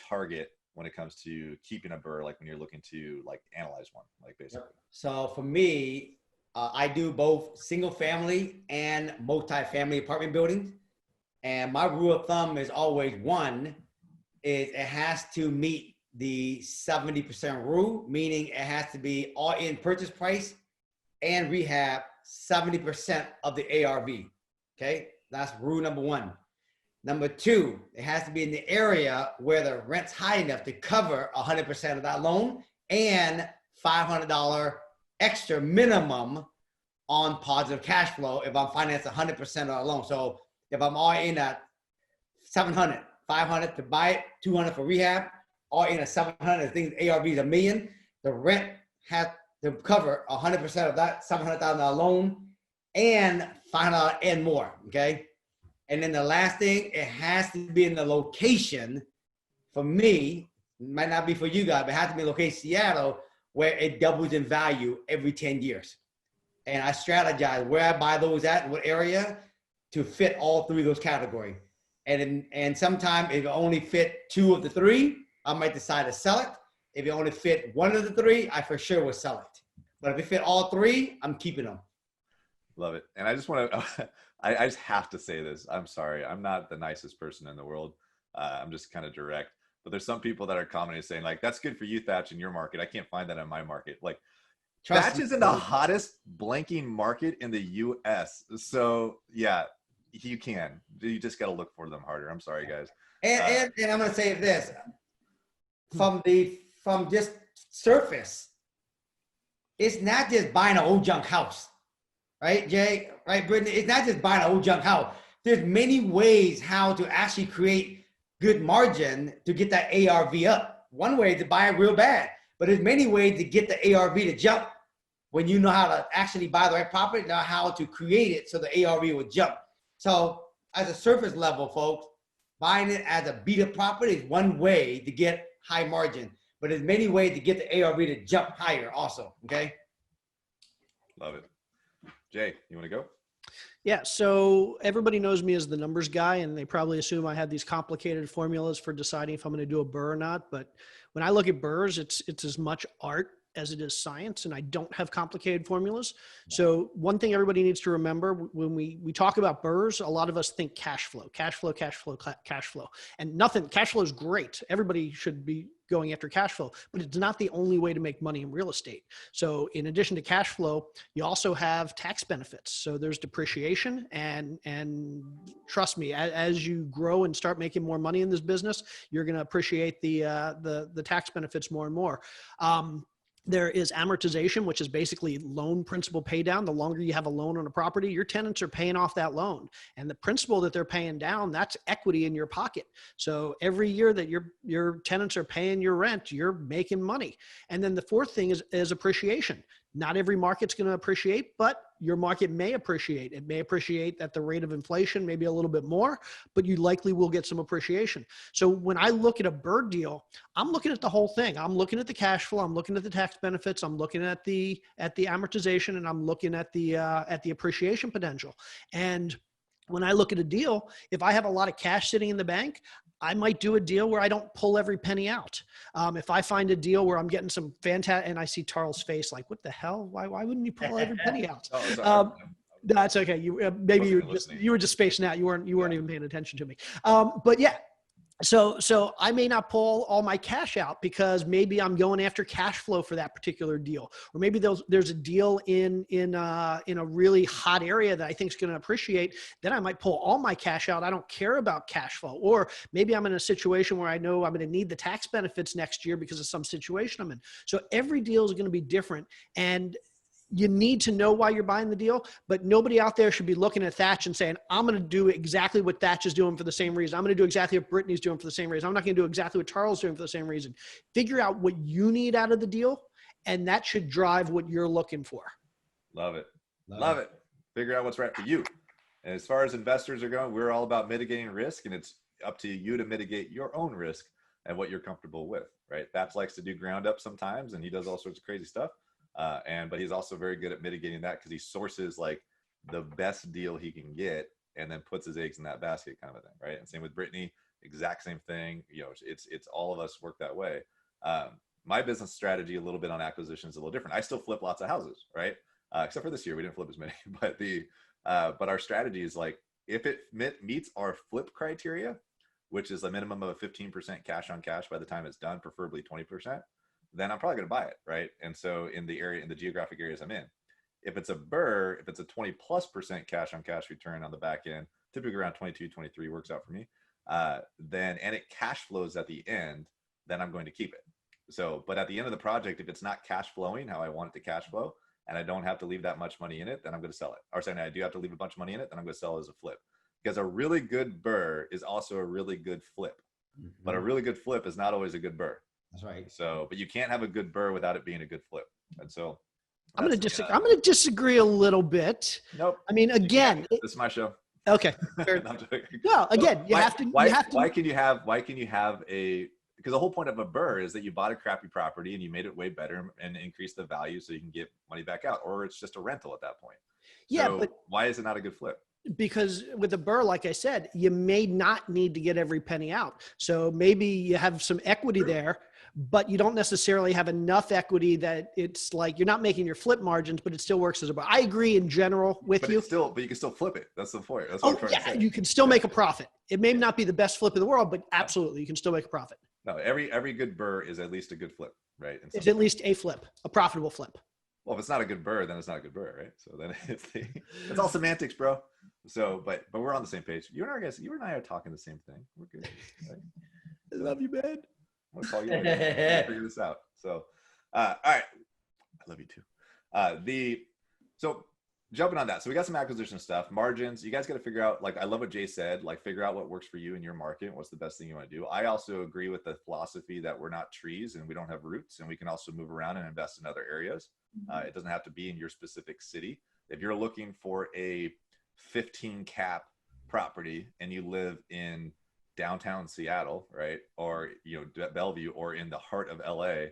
Speaker 1: target when it comes to keeping a BRRRR? Like when you're looking to like analyze one, like basically.
Speaker 3: So for me, I do both single family and multi-family apartment buildings, and my rule of thumb is always it has to meet the 70% rule, meaning it has to be all in purchase price and rehab 70% of the ARV. Okay, that's rule number one. Number two, it has to be in the area where the rent's high enough to cover 100% of that loan and $500 extra minimum on positive cash flow if I'm financed 100% of our loan. So if I'm all in at 700, 500 to buy it, 200 for rehab, all in at 700, I think ARV is $1 million. The rent has to cover 100% of that $700,000 loan and $500 and more, okay? And then the last thing, it has to be in the location. For me, it might not be for you guys, but it has to be location Seattle, where it doubles in value every 10 years. And I strategize where I buy those at, what area, to fit all three of those categories. And sometimes if it only fit 2 of the 3, I might decide to sell it. If it only fit 1 of the 3, I for sure will sell it. But if it fit all 3, I'm keeping them.
Speaker 1: Love it. And I just want to, I just have to say this. I'm sorry. I'm not the nicest person in the world. I'm just kind of direct. But there's some people that are commenting saying like, that's good for you, Thatch, in your market. I can't find that in my market. Like, Thatch is in the hottest blanking market in the US. So yeah, you can. You just got to look for them harder. I'm sorry, guys.
Speaker 3: And I'm going to say this. From just surface, it's not just buying an old junk house. Right, Jay? Right, Brittany? It's not just buying an old junk house. There's many ways how to actually create good margin to get that ARV up. One way is to buy it real bad, but there's many ways to get the ARV to jump. When you know how to actually buy the right property, know how to create it so the ARV will jump. So as a surface level, folks, buying it as a beat up property is one way to get high margin, but there's many ways to get the ARV to jump higher also, okay?
Speaker 1: Love it. Jay, you want to go?
Speaker 2: Yeah, so everybody knows me as the numbers guy, and they probably assume I have these complicated formulas for deciding if I'm going to do a BRRRR or not. But when I look at BRRRRs, it's as much art as it is science, and I don't have complicated formulas. So one thing everybody needs to remember when we talk about BRRRRs, a lot of us think cash flow, cash flow, cash flow, cash flow, and nothing. Cash flow is great. Everybody should be going after cash flow, but it's not the only way to make money in real estate. So in addition to cash flow, you also have tax benefits. So there's depreciation, and trust me, as you grow and start making more money in this business, you're going to appreciate the tax benefits more and more. There is amortization, which is basically loan principal pay down. The longer you have a loan on a property, your tenants are paying off that loan, and the principal that they're paying down, that's equity in your pocket. So every year that your tenants are paying your rent, you're making money. And then the fourth thing is appreciation. Not every market's going to appreciate, but your market may appreciate. It may appreciate at the rate of inflation, maybe a little bit more, but you likely will get some appreciation. So when I look at a BRRRR deal, I'm looking at the whole thing. I'm looking at the cash flow. I'm looking at the tax benefits. I'm looking at the amortization, and I'm looking at the appreciation potential. And when I look at a deal, if I have a lot of cash sitting in the bank, I might do a deal where I don't pull every penny out. If I find a deal where I'm getting some fantastic, and I see Charles' face like, what the hell? Why wouldn't you pull every penny out? That's okay. Maybe you were just spacing out. You weren't even paying attention to me. But yeah. So I may not pull all my cash out because maybe I'm going after cash flow for that particular deal, or maybe there's a deal in a really hot area that I think is going to appreciate. Then I might pull all my cash out. I don't care about cash flow, or maybe I'm in a situation where I know I'm going to need the tax benefits next year because of some situation I'm in. So every deal is going to be different, and you need to know why you're buying the deal, but nobody out there should be looking at Thatch and saying, I'm going to do exactly what Thatch is doing for the same reason. I'm going to do exactly what Brittany's doing for the same reason. I'm not going to do exactly what Charles is doing for the same reason. Figure out what you need out of the deal, and that should drive what you're looking for.
Speaker 1: Love it. Love it. Figure out what's right for you. And as far as investors are going, we're all about mitigating risk, and it's up to you to mitigate your own risk and what you're comfortable with, right? Thatch likes to do ground up sometimes, and he does all sorts of crazy stuff. But he's also very good at mitigating that because he sources like the best deal he can get and then puts his eggs in that basket, kind of a thing, right? And same with Brittany, exact same thing. You know, it's all of us work that way. My business strategy a little bit on acquisitions is a little different. I still flip lots of houses, right? Except for this year, we didn't flip as many. But our strategy is like, if it meets our flip criteria, which is a minimum of a 15% cash on cash by the time it's done, preferably 20%. Then I'm probably going to buy it, right? And so in the geographic areas I'm in, if it's a BRRRR, if it's a 20+% cash on cash return on the back end, typically around 22, 23 works out for me, and it cash flows at the end, then I'm going to keep it. So, but at the end of the project, if it's not cash flowing how I want it to cash flow, and I don't have to leave that much money in it, then I'm going to sell it. Or saying I do have to leave a bunch of money in it, then I'm going to sell it as a flip. Because a really good BRRRR is also a really good flip. Mm-hmm. But a really good flip is not always a good BRRRR.
Speaker 3: That's right.
Speaker 1: So, but you can't have a good BRRRR without it being a good flip. And so
Speaker 2: I'm going to disagree a little bit.
Speaker 1: Nope.
Speaker 2: I mean, again,
Speaker 1: this is my show.
Speaker 2: Okay. No, again, you have to.
Speaker 1: Why can you have a, because the whole point of a BRRRR is that you bought a crappy property and you made it way better and increase the value so you can get money back out, or it's just a rental at that point.
Speaker 2: Yeah,
Speaker 1: so
Speaker 2: but
Speaker 1: why is it not a good flip?
Speaker 2: Because with a BRRRR, like I said, you may not need to get every penny out. So maybe you have some equity there, but you don't necessarily have enough equity that it's like you're not making your flip margins, but it still works as a BRRRR. I agree in general with you.
Speaker 1: But you can still flip it. That's the point. That's what I'm trying to say.
Speaker 2: You can still make a profit. It may not be the best flip in the world, but absolutely, you can still make a profit.
Speaker 1: No, every good BRRRR is at least a good flip, right?
Speaker 2: It's at least a flip, a profitable flip.
Speaker 1: Well, if it's not a good BRRRR, then it's not a good BRRRR, right? So then it's all semantics, bro. So, but we're on the same page. You and I are talking the same thing. We're good. Right?
Speaker 2: I love you, man.
Speaker 1: I'm gonna call you. Figure this out. So, all right. I love you too. So jumping on that. So we got some acquisition stuff, margins. You guys got to figure out, like, I love what Jay said, like figure out what works for you in your market. What's the best thing you want to do? I also agree with the philosophy that we're not trees and we don't have roots, and we can also move around and invest in other areas. It doesn't have to be in your specific city. If you're looking for a 15 cap property and you live in downtown Seattle, right? Or, Bellevue, or in the heart of LA,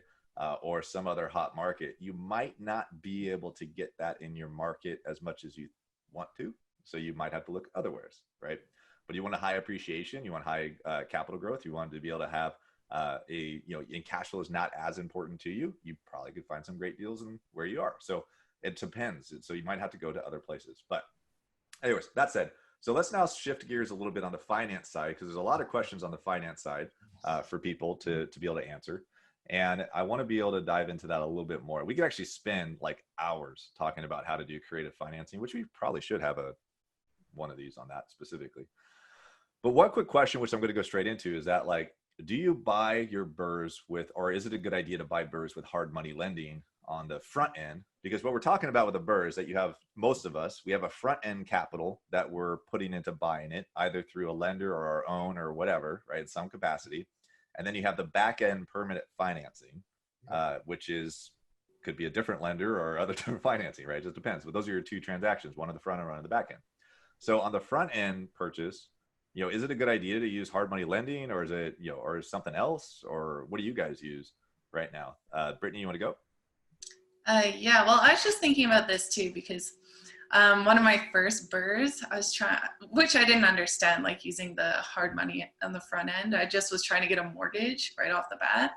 Speaker 1: or some other hot market, you might not be able to get that in your market as much as you want to. So you might have to look otherwheres, right? But you want a high appreciation, you want high capital growth, you want to be able to have and cash flow is not as important to you. You probably could find some great deals in where you are. So it depends. So you might have to go to other places. But anyways, that said, so let's now shift gears a little bit on the finance side, because there's a lot of questions on the finance side for people to be able to answer. And I want to be able to dive into that a little bit more. We could actually spend like hours talking about how to do creative financing, which we probably should have one of these on that specifically. But one quick question, which I'm going to go straight into, is that like, do you buy your BRRRRs with, or is it a good idea to buy BRRRRs with hard money lending on the front end? Because what we're talking about with the BRRRR is that you have, most of us, we have a front end capital that we're putting into buying it, either through a lender or our own or whatever, right, in some capacity. And then you have the back end permanent financing, which could be a different lender or other different financing, right? It just depends. But those are your two transactions, one on the front and one on the back end. So on the front end purchase, is it a good idea to use hard money lending, or is it, or something else, or what do you guys use right now? Brittany, you want to go?
Speaker 4: Yeah, well, I was just thinking about this too, because one of my first BRRRRs, which I didn't understand, like using the hard money on the front end. I just was trying to get a mortgage right off the bat,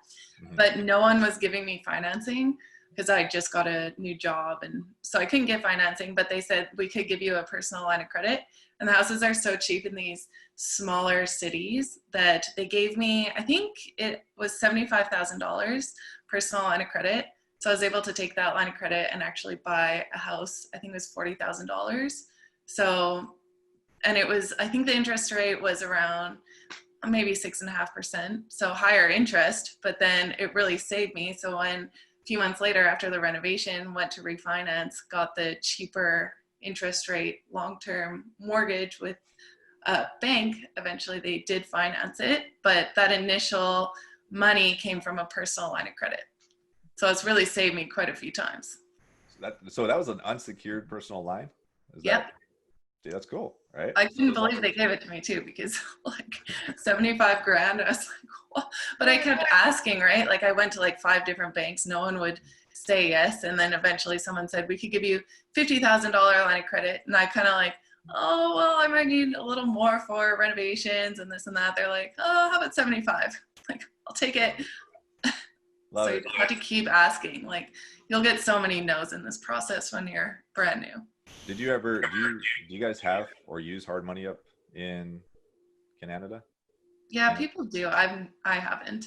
Speaker 4: but no one was giving me financing because I just got a new job. And so I couldn't get financing, but they said we could give you a personal line of credit. And the houses are so cheap in these smaller cities that they gave me, I think it was $75,000 personal line of credit. So I was able to take that line of credit and actually buy a house. I think it was $40,000. So, and it was, I think the interest rate was around maybe 6.5%. So higher interest, but then it really saved me. So when a few months later, after the renovation, went to refinance, got the cheaper interest rate long-term mortgage with a bank. Eventually they did finance it, but that initial money came from a personal line of credit. So it's really saved me quite a few times.
Speaker 1: So that was an unsecured personal line?
Speaker 4: Yep.
Speaker 1: That's cool, right?
Speaker 4: I couldn't believe they gave it to me too, because like 75 grand, I was like, what? But I kept asking, right? Like I went to like 5 different banks. No one would say yes. And then eventually someone said, we could give you $50,000 line of credit. And I kind of like, oh, well, I might need a little more for renovations and this and that. They're like, oh, how about 75? Like, I'll take it. So you just have to keep asking. Like, you'll get so many no's in this process when you're brand new.
Speaker 1: Did you ever, do you guys have or use hard money up in Canada?
Speaker 4: Yeah, people do. I haven't.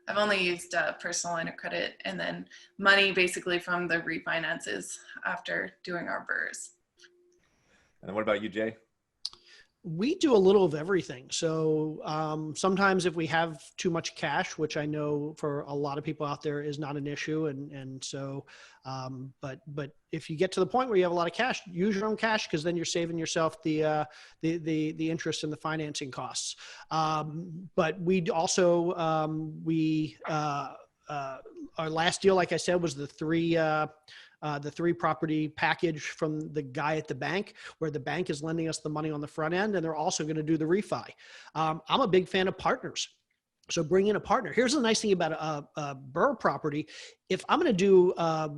Speaker 4: I've only used personal line of credit and then money basically from the refinances after doing our BRRRRs.
Speaker 1: And then what about you, Jay?
Speaker 2: We do a little of everything. So sometimes if we have too much cash, which I know for a lot of people out there is not an issue. And so, but if you get to the point where you have a lot of cash, use your own cash, because then you're saving yourself the interest and the financing costs. But we also, our last deal, like I said, was the three property package from the guy at the bank, where the bank is lending us the money on the front end, and they're also going to do the refi. I'm a big fan of partners. So bring in a partner. Here's the nice thing about a BRRRR property. If I'm going to do a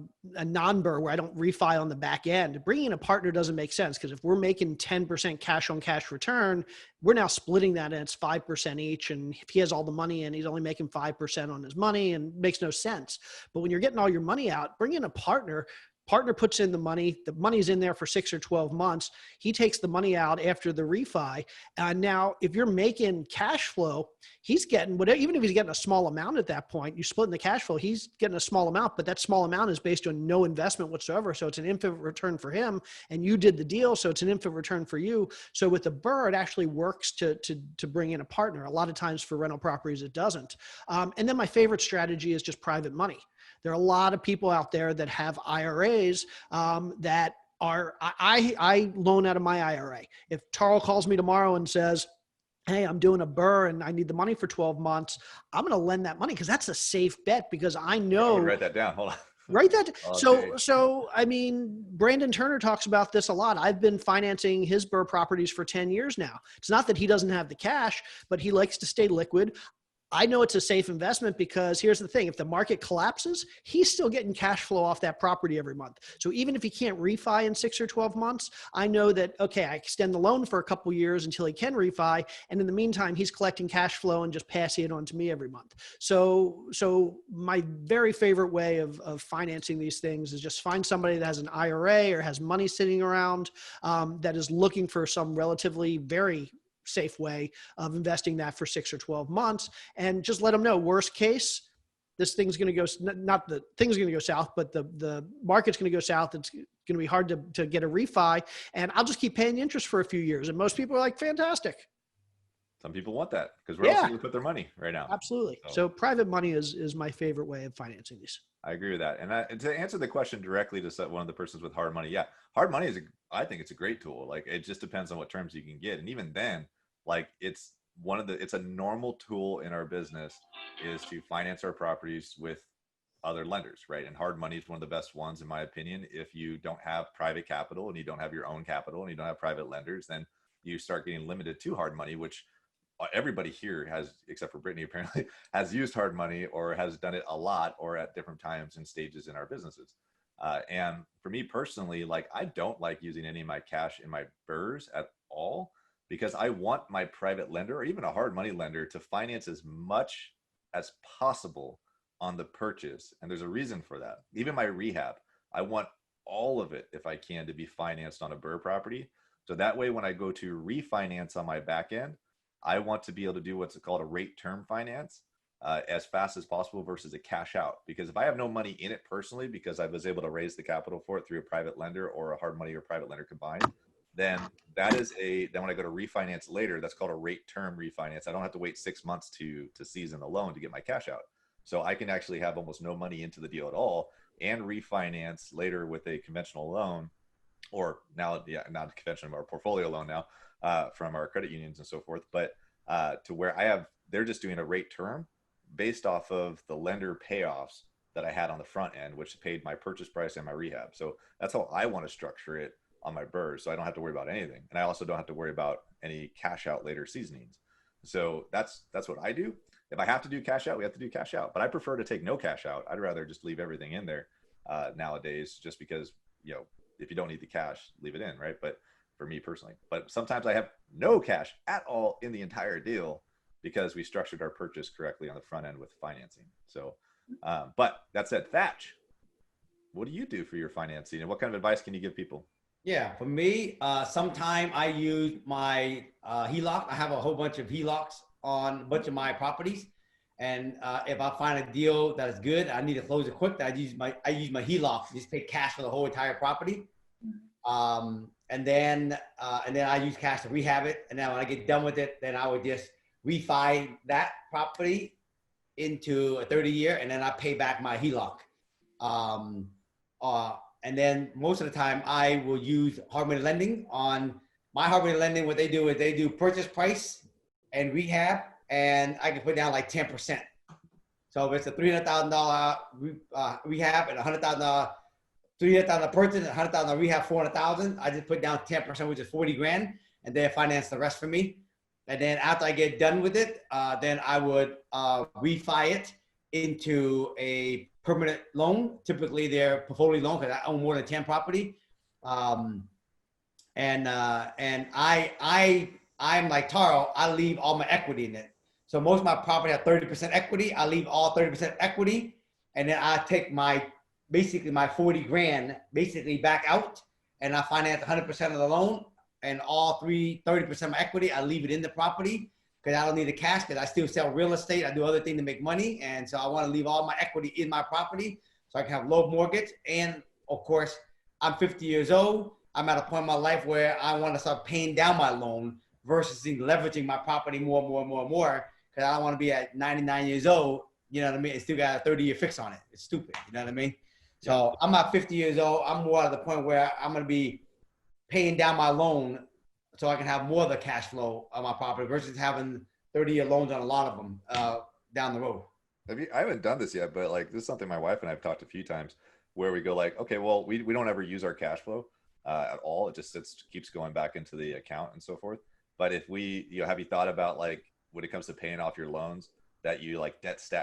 Speaker 2: non-BRRRR where I don't refi on the back end, bringing in a partner doesn't make sense, because if we're making 10% cash on cash return, we're now splitting that and it's 5% each. And if he has all the money and he's only making 5% on his money, and it makes no sense. But when you're getting all your money out, bring in a partner. Partner puts in the money's in there for 6 or 12 months. He takes the money out after the refi. And now if you're making cash flow, he's getting whatever, even if he's getting a small amount at that point, you split in the cash flow, he's getting a small amount, but that small amount is based on no investment whatsoever. So it's an infinite return for him, and you did the deal. So it's an infinite return for you. So with the BRRRR, it actually works to bring in a partner. A lot of times for rental properties, it doesn't. And then my favorite strategy is just private money. There are a lot of people out there that have IRAs that are, I loan out of my IRA. If Tarl calls me tomorrow and says, hey, I'm doing a BRRRR and I need the money for 12 months, I'm going to lend that money, because that's a safe bet, because I know.
Speaker 1: I would write that down. Hold on.
Speaker 2: Write that.
Speaker 1: Okay.
Speaker 2: So, I mean, Brandon Turner talks about this a lot. I've been financing his BRRRR properties for 10 years now. It's not that he doesn't have the cash, but he likes to stay liquid. I know it's a safe investment because here's the thing. If the market collapses, he's still getting cash flow off that property every month. So even if he can't refi in 6 or 12 months, I know that, okay, I extend the loan for a couple of years until he can refi. And in the meantime, he's collecting cash flow and just passing it on to me every month. So my very favorite way of financing these things is just find somebody that has an IRA or has money sitting around that is looking for some relatively very safe way of investing that for 6 or 12 months, and just let them know, worst case, this thing's going to go, not the thing's going to go south, but the market's going to go south. It's going to be hard to get a refi, and I'll just keep paying interest for a few years. And most people are like, fantastic.
Speaker 1: Some people want that because where else are they going to put their money right now?
Speaker 2: Absolutely. So private money is my favorite way of financing these.
Speaker 1: I agree with that. And to answer the question directly to one of the persons with hard money, hard money I think it's a great tool. Like, it just depends on what terms you can get. And even then, like, it's a normal tool in our business is to finance our properties with other lenders, right? And hard money is one of the best ones, in my opinion. If you don't have private capital and you don't have your own capital and you don't have private lenders, then you start getting limited to hard money, which everybody here has, except for Brittany, apparently, has used hard money or has done it a lot or at different times and stages in our businesses. And for me personally, like, I don't like using any of my cash in my BRRRRs at all, because I want my private lender or even a hard money lender to finance as much as possible on the purchase. And there's a reason for that. Even my rehab, I want all of it, if I can, to be financed on a BRRRR property. So that way, when I go to refinance on my back end, I want to be able to do what's called a rate term finance as fast as possible versus a cash out. Because if I have no money in it personally, because I was able to raise the capital for it through a private lender or a hard money or private lender combined, then then when I go to refinance later, that's called a rate term refinance. I don't have to wait 6 months to season the loan to get my cash out. So I can actually have almost no money into the deal at all and refinance later with a conventional loan, or not conventional, our portfolio loan now from our credit unions and so forth. But to where they're just doing a rate term based off of the lender payoffs that I had on the front end, which paid my purchase price and my rehab. So that's how I want to structure it on my BRRRR, so I don't have to worry about anything, and I also don't have to worry about any cash out later seasonings. So that's what I do. If I have to do cash out, we have to do cash out, but I prefer to take no cash out. I'd rather just leave everything in there nowadays, just because, if you don't need the cash, leave it in, right? But for me personally, but sometimes I have no cash at all in the entire deal because we structured our purchase correctly on the front end with financing. So but that said, Thatch, what do you do for your financing, and what kind of advice can you give people?
Speaker 3: Yeah, for me, sometime I use my HELOC. I have a whole bunch of HELOCs on a bunch of my properties. And if I find a deal that is good, I need to close it quick, I use my HELOC, just pay cash for the whole entire property. And then I use cash to rehab it. And then when I get done with it, then I would just refi that property into a 30-year, and then I pay back my HELOC. And then most of the time I will use hard money lending. On my hard money lending, what they do is they do purchase price and rehab, and I can put down like 10%. So if it's a $300,000 rehab and $100,000, $300,000 purchase and $100,000 rehab, $400,000, I just put down 10%, which is 40 grand, and they finance the rest for me. And then after I get done with it, then I would refi it into a permanent loan. Typically they're portfolio loan because I own more than 10 property. And I'm like Taro, I leave all my equity in it. So most of my property have 30% equity. I leave all 30% equity. And then I take basically my 40 grand basically back out, and I finance 100% of the loan, and all 30% of my equity, I leave it in the property because I don't need the cash, because I still sell real estate. I do other things to make money. And so I want to leave all my equity in my property so I can have low mortgage. And of course, I'm 50 years old. I'm at a point in my life where I want to start paying down my loan versus leveraging my property more and more and more and more, because I don't want to be at 99 years old, you know what I mean? It's still got a 30-year fix on it. It's stupid, you know what I mean? So I'm at 50 years old. I'm more at the point where I'm going to be paying down my loan so I can have more of the cash flow on my property versus having 30-year loans on a lot of them down the road.
Speaker 1: I haven't done this yet, but like, this is something my wife and I've talked a few times, where we go like, okay, well, we don't ever use our cash flow at all. It just keeps going back into the account and so forth. But if have you thought about, like, when it comes to paying off your loans, that you like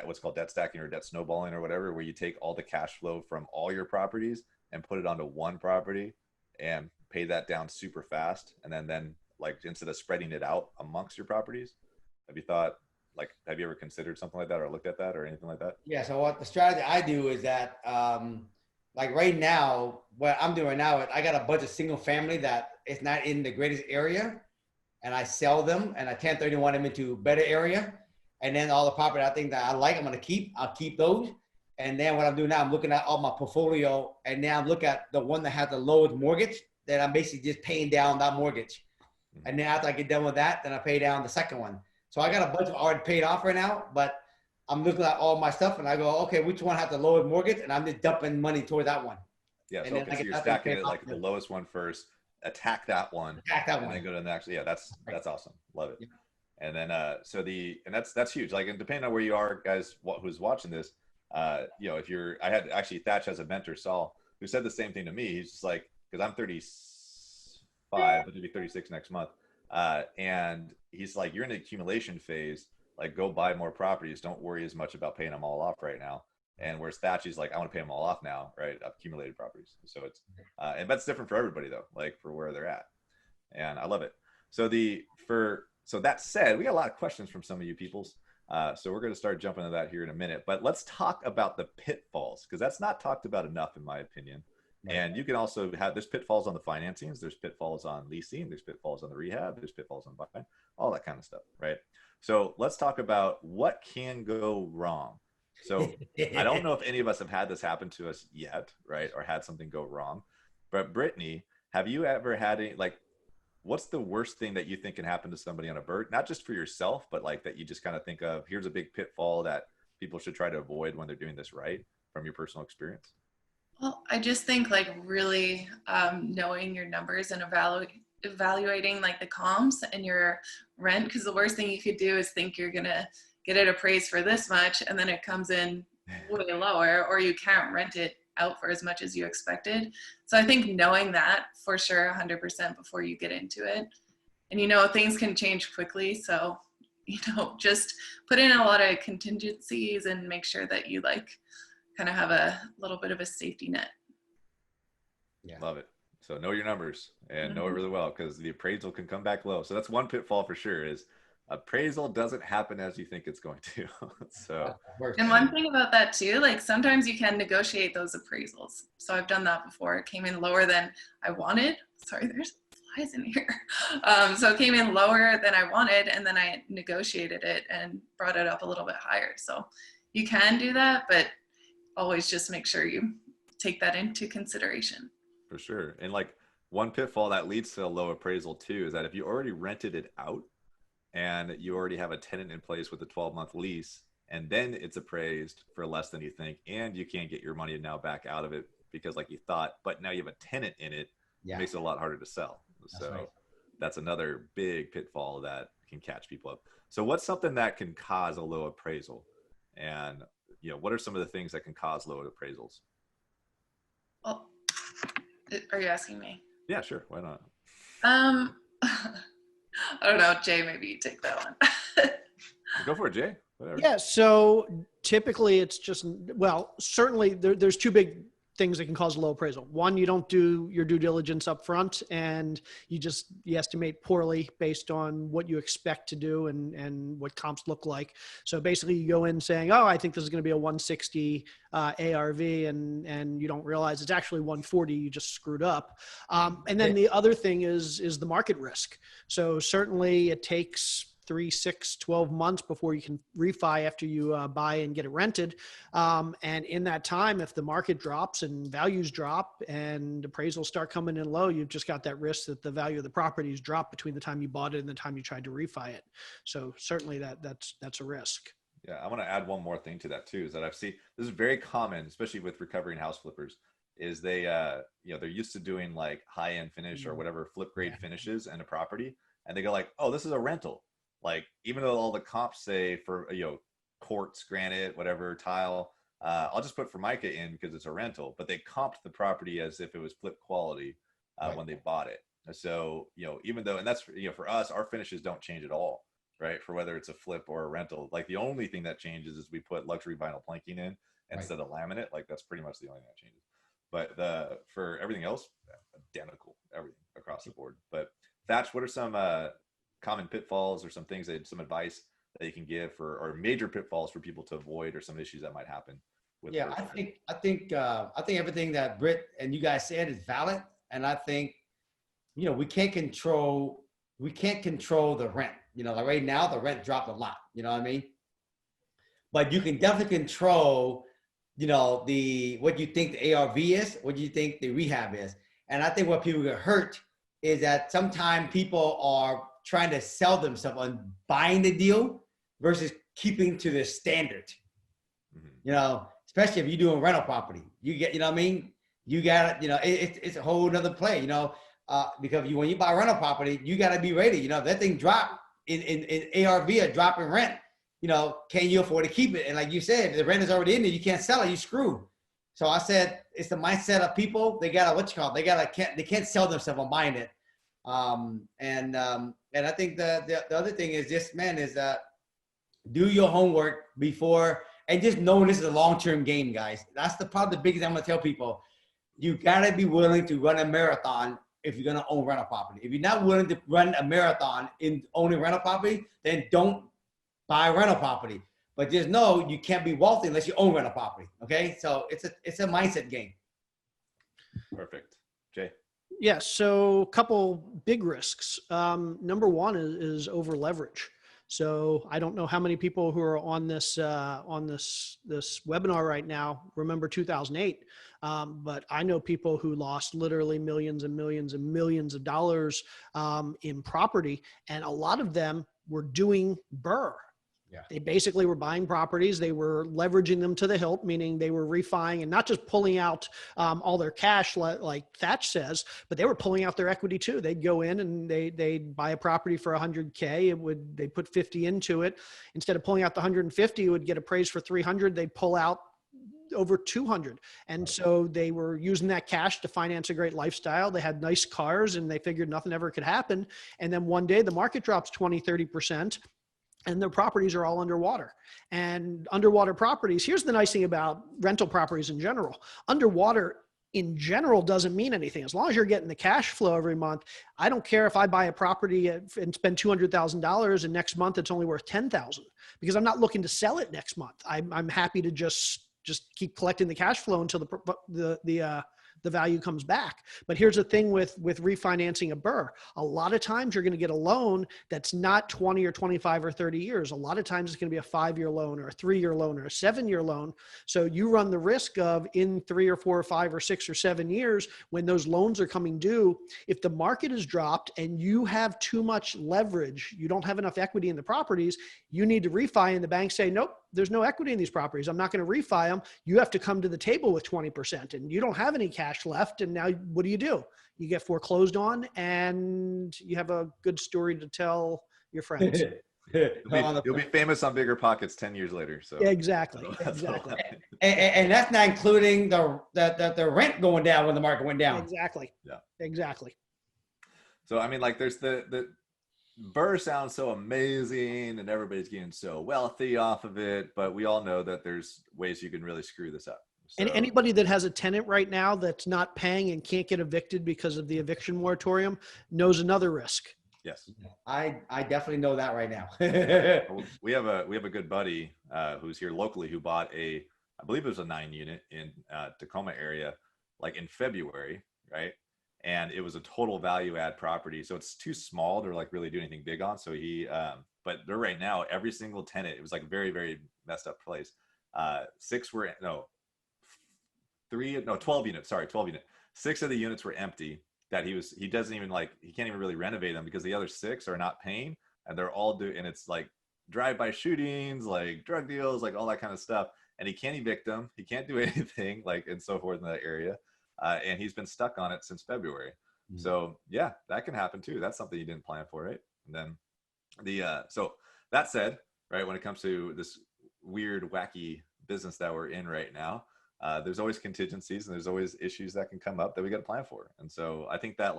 Speaker 1: what's called debt stacking or debt snowballing or whatever, where you take all the cash flow from all your properties and put it onto one property and pay that down super fast, and then like instead of spreading it out amongst your properties? Have you ever considered something like that or looked at that or anything like that?
Speaker 3: Yeah. So what the strategy I do is that, like right now, what I'm doing right now, I got a bunch of single family that is not in the greatest area, and I sell them and I 1031 them into better area. And then all the property I think that I like, I'll keep those. And then what I'm doing now, I'm looking at all my portfolio, and now I'm looking at the one that has the lowest mortgage, that I'm basically just paying down that mortgage. And then after I get done with that, then I pay down the second one. So I got a bunch of already paid off right now, but I'm looking at all my stuff and I go, okay, which one has the lowest mortgage? And I'm just dumping money toward that one.
Speaker 1: Yeah. So, okay, so you're stacking it like the lowest one first, attack that one, and then go to the next. Yeah, that's awesome. Love it. Yeah. And then that's huge. Like, and depending on where you are, guys, who's watching this, I had actually Thatch has a mentor, Saul, who said the same thing to me. He's just like, because I'm 35, but to be 36 next month, and he's like, you're in the accumulation phase. Like, go buy more properties. Don't worry as much about paying them all off right now. And whereas Thatch is like, I want to pay them all off now, right? I've accumulated properties. So it's, and that's different for everybody though, like for where they're at. And I love it. So so that said, we got a lot of questions from some of you peoples. So we're going to start jumping into that here in a minute, but let's talk about the pitfalls, because that's not talked about enough in my opinion. And you can also there's pitfalls on the financings, there's pitfalls on leasing, there's pitfalls on the rehab, there's pitfalls on buying, all that kind of stuff, right? So let's talk about what can go wrong. So I don't know if any of us have had this happen to us yet, right? Or had something go wrong. But Brittany, have you ever had what's the worst thing that you think can happen to somebody on a BRRRR? Not just for yourself, but like that you just kind of think of, here's a big pitfall that people should try to avoid when they're doing this right, from your personal experience?
Speaker 4: Well, I just think like really knowing your numbers and evaluating like the comps and your rent, because the worst thing you could do is think you're gonna get it appraised for this much and then it comes in way lower, or you can't rent it out for as much as you expected. So I think knowing that for sure 100% before you get into it, and things can change quickly, so just put in a lot of contingencies and make sure that you like kind of have a little bit of a safety net.
Speaker 1: Yeah, love it. So know your numbers and know it really well, because the appraisal can come back low. So that's one pitfall for sure, is appraisal doesn't happen as you think it's going to. So,
Speaker 4: and one thing about that too, like sometimes you can negotiate those appraisals. So I've done that before. It came in lower than I wanted. Sorry, there's flies in here. So it came in lower than I wanted, and then I negotiated it and brought it up a little bit higher. So you can do that, but always just make sure you take that into consideration.
Speaker 1: For sure. And like one pitfall that leads to a low appraisal too, is that if you already rented it out and you already have a tenant in place with a 12-month lease, and then it's appraised for less than you think, and you can't get your money now back out of it because like you thought, but now you have a tenant in it, it makes it a lot harder to sell. That's another big pitfall that can catch people up. So what's something that can cause a low appraisal? And what are some of the things that can cause low appraisals?
Speaker 4: Well, are you asking me?
Speaker 1: Yeah, sure. Why not?
Speaker 4: I don't know, Jay, maybe you take that one.
Speaker 1: Go for it, Jay. Whatever.
Speaker 2: Yeah. So typically it's just, well, certainly there's two big things that can cause low appraisal. One, you don't do your due diligence up front, and you estimate poorly based on what you expect to do and what comps look like. So basically you go in saying, oh, I think this is going to be a 160 ARV, and you don't realize it's actually 140. You just screwed up. And then the other thing is the market risk. So certainly it takes 3, 6, 12 months before you can refi after you buy and get it rented. And in that time, if the market drops and values drop and appraisals start coming in low, you've just got that risk that the value of the properties drop between the time you bought it and the time you tried to refi it. So certainly that's a risk.
Speaker 1: Yeah, I want to add one more thing to that too, is that I've seen, this is very common, especially with recovering house flippers, is they, they're used to doing like high-end finish or whatever flip grade finishes in a property. And they go like, oh, this is a rental. Like, even though all the comps say for, quartz, granite, whatever, tile, I'll just put Formica in because it's a rental, but they comped the property as if it was flip quality when they bought it. So, even though, and that's, for us, our finishes don't change at all. right? For whether it's a flip or a rental. Like the only thing that changes is we put luxury vinyl planking in instead of laminate. Like that's pretty much the only thing that changes. But for everything else, identical, everything across the board. But Thatch, what are some common pitfalls or some things that some advice that you can give for, or major pitfalls for people to avoid, or some issues that might happen with
Speaker 3: Yeah, I think everything that Britt and you guys said is valid, and I think, you know, we can't control the rent. You know, like right now the rent dropped a lot. You know what I mean? But you can definitely control, you know, what you think the ARV is, what you think the rehab is. And I think what people get hurt is that sometimes people are trying to sell themselves on buying the deal versus keeping to the standard. You know, especially if you're doing rental property, you get, you know what I mean? You got, you know, it's a whole nother play, you know, because when you buy rental property, you got to be ready. You know, if that thing drop in ARV, a drop in rent, you know, can you afford to keep it? And like you said, if the rent is already in there, you can't sell it, you screw. So I said, it's the mindset of people. They got to, they can't sell themselves on buying it. And I think the other thing is just, man, is do your homework before, and just knowing this is a long-term game, guys. That's probably the biggest thing I'm gonna tell people. You gotta be willing to run a marathon if you're gonna own rental property. If you're not willing to run a marathon in owning rental property, then don't buy rental property. But just know you can't be wealthy unless you own rental property. Okay, so it's a mindset game.
Speaker 1: Perfect, Jay.
Speaker 2: Yeah, so a couple big risks. Number one is over leverage. So I don't know how many people who are on this webinar right now remember 2008, but I know people who lost literally millions and millions and millions of dollars in property, and a lot of them were doing BRRRR.
Speaker 3: Yeah.
Speaker 2: They basically were buying properties. They were leveraging them to the hilt, meaning they were refining and not just pulling out all their cash, like Thatch says, but they were pulling out their equity too. They'd go in and they'd buy a property for 100K. They put 50 into it. Instead of pulling out the 150, it would get appraised for 300. They'd pull out over 200. And so they were using that cash to finance a great lifestyle. They had nice cars and they figured nothing ever could happen. And then one day the market drops 20, 30%. And their properties are all underwater. And underwater properties, here's the nice thing about rental properties in general. Underwater in general doesn't mean anything. As long as you're getting the cash flow every month, I don't care if I buy a property and spend $200,000 and next month it's only worth $10,000, because I'm not looking to sell it next month. I'm happy to just keep collecting the cash flow until the value comes back. But here's the thing with refinancing a BRRRR. A lot of times you're going to get a loan that's not 20 or 25 or 30 years. A lot of times it's going to be a 5-year loan or a 3-year loan or a 7-year loan. So you run the risk of, in 3 or 4 or 5 or 6 or 7 years, when those loans are coming due, if the market is dropped and you have too much leverage, you don't have enough equity in the properties, you need to refi, and the bank say, nope, there's no equity in these properties. I'm not going to refi them. You have to come to the table with 20%, and you don't have any cash left. And now what do? You get foreclosed on, and you have a good story to tell your friends.
Speaker 1: You'll be famous on Bigger Pockets 10 years later. So
Speaker 2: yeah, exactly.
Speaker 3: And that's not including the rent going down when the market went down.
Speaker 2: Exactly.
Speaker 1: Yeah.
Speaker 2: Exactly.
Speaker 1: So, I mean, like there's the BRRRR sounds so amazing and everybody's getting so wealthy off of it, but we all know that there's ways you can really screw this up. So,
Speaker 2: and anybody that has a tenant right now that's not paying and can't get evicted because of the eviction moratorium knows another risk.
Speaker 1: Yes,
Speaker 3: I definitely know that right now.
Speaker 1: we have a good buddy who's here locally who bought I believe it was a 9-unit in Tacoma area, like in February, right? And it was a total value add property. So it's too small to like really do anything big on. So but they're right now, every single tenant, it was like a very, very messed up place. 12 units, sorry, 12 unit. 6 of the units were empty that he doesn't even he can't even really renovate them because the other 6 are not paying, and they're all and it's like drive-by shootings, like drug deals, like all that kind of stuff. And he can't evict them. He can't do anything and so forth in that area. And he's been stuck on it since February. Mm-hmm. So yeah, that can happen too. That's something you didn't plan for, right? And then so that said, right, when it comes to this weird, wacky business that we're in right now, there's always contingencies and there's always issues that can come up that we got to plan for. And so I think that,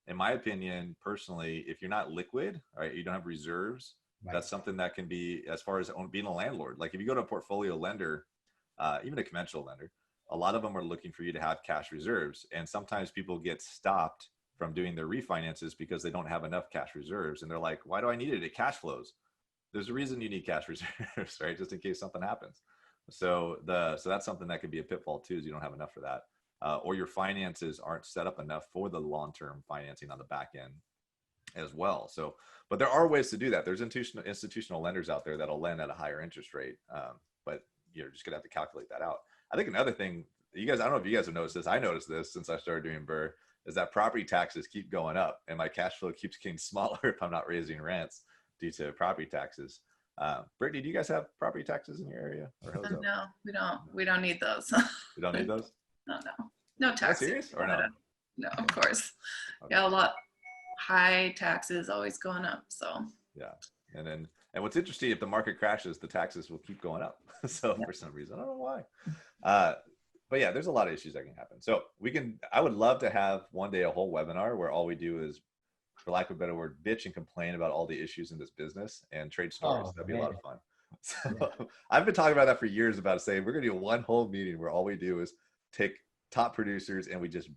Speaker 1: in my opinion, personally, if you're not liquid, right, you don't have reserves,
Speaker 3: Right.
Speaker 1: That's something that can be, as far as being a landlord. Like if you go to a portfolio lender, even a conventional lender, a lot of them are looking for you to have cash reserves. And sometimes people get stopped from doing their refinances because they don't have enough cash reserves. And they're like, why do I need it? It cash flows. There's a reason you need cash reserves, right? Just in case something happens. So that's something that could be a pitfall too, is you don't have enough for that. Or your finances aren't set up enough for the long-term financing on the back end as well. So, but there are ways to do that. There's institutional lenders out there that'll lend at a higher interest rate. But you're just gonna have to calculate that out. I think another thing, you guys, I don't know if you guys have noticed this. I noticed this since I started doing BRRRR, is that property taxes keep going up and my cash flow keeps getting smaller if I'm not raising rents due to property taxes. Brittany, do you guys have property taxes in your area? Or
Speaker 4: no, we don't. We don't need those.
Speaker 1: You don't need those?
Speaker 4: No taxes.
Speaker 1: Serious or no?
Speaker 4: No, of course.
Speaker 1: Okay.
Speaker 4: Yeah, a lot high taxes always going up. So
Speaker 1: yeah, and what's interesting, if the market crashes, the taxes will keep going up. So for some reason, I don't know why. But yeah, there's a lot of issues that can happen. So I would love to have one day a whole webinar where all we do is, for lack of a better word, bitch and complain about all the issues in this business and trade stories. That'd be a lot of fun. So I've been talking about that for years, about saying we're gonna do one whole meeting where all we do is take top producers and we just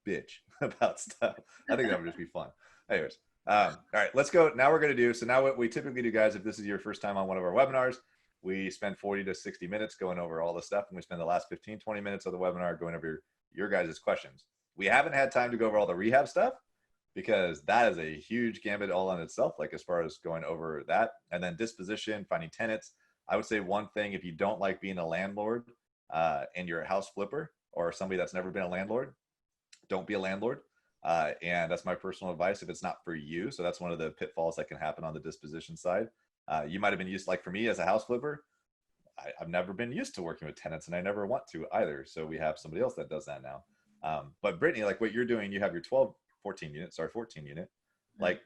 Speaker 1: bitch about stuff. I think that would just be fun. Anyways, all right, let's go. Now we're gonna do, so now what we typically do, guys, if this is your first time on one of our webinars, we spend 40 to 60 minutes going over all the stuff, and we spend the last 15, 20 minutes of the webinar going over your guys' questions. We haven't had time to go over all the rehab stuff because that is a huge gambit all on itself, like as far as going over that. And then disposition, finding tenants. I would say one thing, if you don't like being a landlord and you're a house flipper or somebody that's never been a landlord, don't be a landlord. And that's my personal advice if it's not for you. So that's one of the pitfalls that can happen on the disposition side. You might've been used, like for me as a house flipper, I've never been used to working with tenants and I never want to either. So we have somebody else that does that now. But Brittany, like what you're doing, you have your 14 unit. Like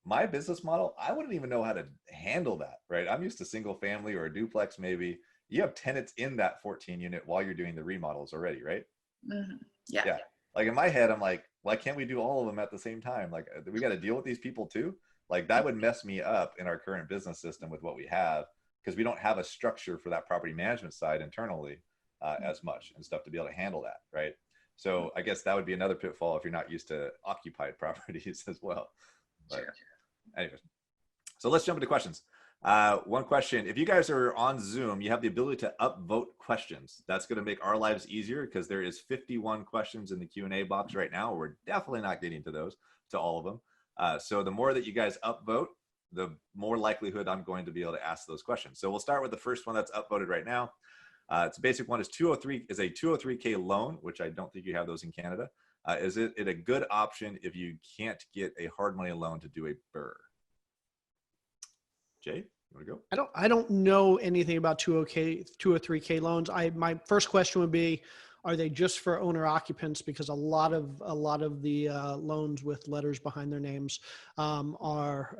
Speaker 1: my business model, I wouldn't even know how to handle that, right? I'm used to single family or a duplex maybe. You have tenants in that 14 unit while you're doing the remodels already, right?
Speaker 4: Mm-hmm. Yeah.
Speaker 1: Like in my head, I'm like, why can't we do all of them at the same time? Like we got to deal with these people too. Like that would mess me up in our current business system with what we have, because we don't have a structure for that property management side internally as much and stuff to be able to handle that, right? So I guess that would be another pitfall if you're not used to occupied properties as well. But anyways, so let's jump into questions. One question, if you guys are on Zoom, you have the ability to upvote questions. That's going to make our lives easier because there is 51 questions in the Q&A box right now. We're definitely not getting to all of them. So the more that you guys upvote, the more likelihood I'm going to be able to ask those questions. So we'll start with the first one that's upvoted right now. It's a basic one, is a 203K loan, which I don't think you have those in Canada. Is it a good option if you can't get a hard money loan to do a BRRRR? Jay, you want to go?
Speaker 2: I don't know anything about 203K loans. My first question would be, are they just for owner occupants? Because a lot of the loans with letters behind their names are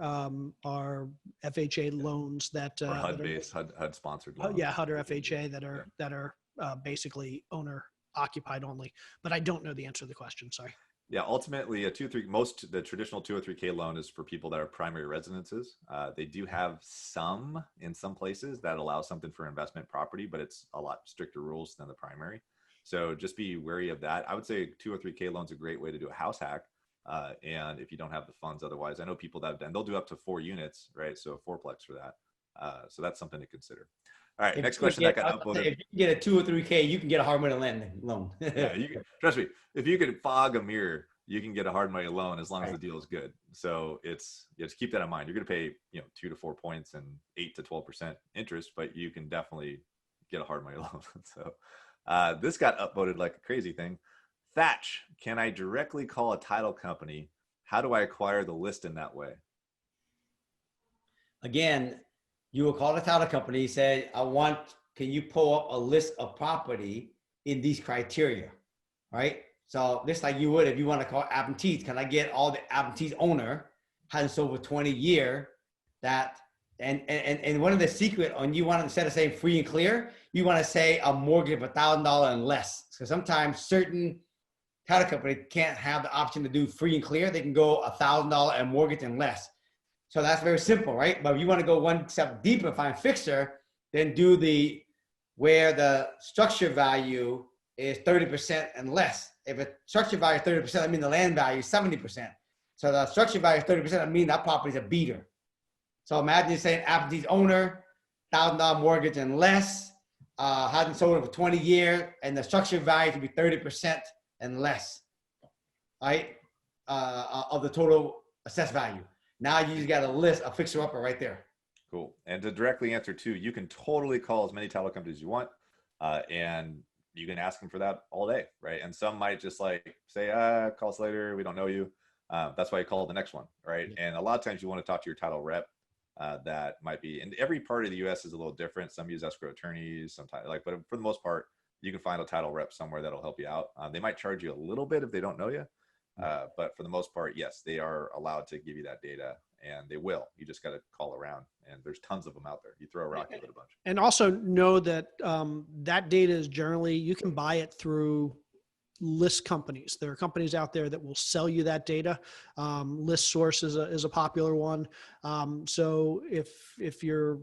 Speaker 2: FHA loans that
Speaker 1: or HUD-based, HUD sponsored loans.
Speaker 2: Yeah, HUD or FHA that are basically owner occupied only. But I don't know the answer to the question. Sorry.
Speaker 1: Yeah, ultimately the traditional 203K loan is for people that are primary residences. They do have some in some places that allow something for investment property, but it's a lot stricter rules than the primary. So just be wary of that. I would say 203K loan is a great way to do a house hack. And if you don't have the funds otherwise, I know people that have done, they'll do up to 4 units, right? So a 4-plex for that. So that's something to consider. All right, next question that got upvoted.
Speaker 3: If you get a 2 or 3K, you can get a hard money loan.
Speaker 1: Yeah, trust me, if you could fog a mirror, you can get a hard money loan as long as the deal is good. So just keep that in mind. You're going to pay 2 to 4 points and 8 to 12% interest, but you can definitely get a hard money loan. So this got upvoted like a crazy thing. Thatch, can I directly call a title company? How do I acquire the list in that way?
Speaker 3: Again, you will call the title company, say, can you pull up a list of property in these criteria, right? So just like you would if you want to call Absentees, can I get all the Absentees owner hasn't sold for 20 years that, and one of the secret on you want to, instead of saying free and clear, you want to say a mortgage of $1,000 and less. So sometimes certain title company can't have the option to do free and clear. They can go $1,000 and mortgage and less. So that's very simple, right? But if you want to go one step deeper and find fixer, then do where the structure value is 30% and less. If a structure value is 30%, I mean the land value is 70%. So the structure value is 30%, I mean that property is a beater. So imagine you're saying absentee owner, $1,000 mortgage and less, hasn't sold it for 20 years, and the structure value to be 30% and less, right? Of the total assessed value. Now you just got a list, a fixer upper right there.
Speaker 1: Cool. And to directly answer too, you can totally call as many title companies as you want, and you can ask them for that all day, right? And some might just like say, call us later, we don't know you. That's why you call the next one, right? Yeah. And a lot of times you want to talk to your title rep. That might be, and every part of the U.S. is a little different. Some use escrow attorneys, sometimes but for the most part, you can find a title rep somewhere that'll help you out. They might charge you a little bit if they don't know you, but for the most part, yes, they are allowed to give you that data, and they will. You just got to call around, and there's tons of them out there. You throw a rock, you get a bunch.
Speaker 2: And also know that that data is generally, you can buy it through list companies. There are companies out there that will sell you that data. List Source is a popular one. So if you're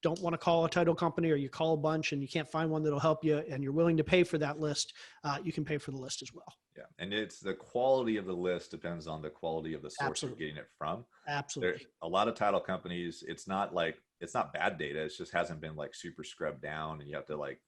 Speaker 2: don't want to call a title company, or you call a bunch and you can't find one that'll help you, and you're willing to pay for that list, you can pay for the list as well.
Speaker 1: Yeah, and it's the quality of the list depends on the quality of the source
Speaker 2: Absolutely.
Speaker 1: You're getting it from.
Speaker 2: Absolutely.
Speaker 1: A lot of title companies, it's not bad data. It just hasn't been like super scrubbed down, and you have to like,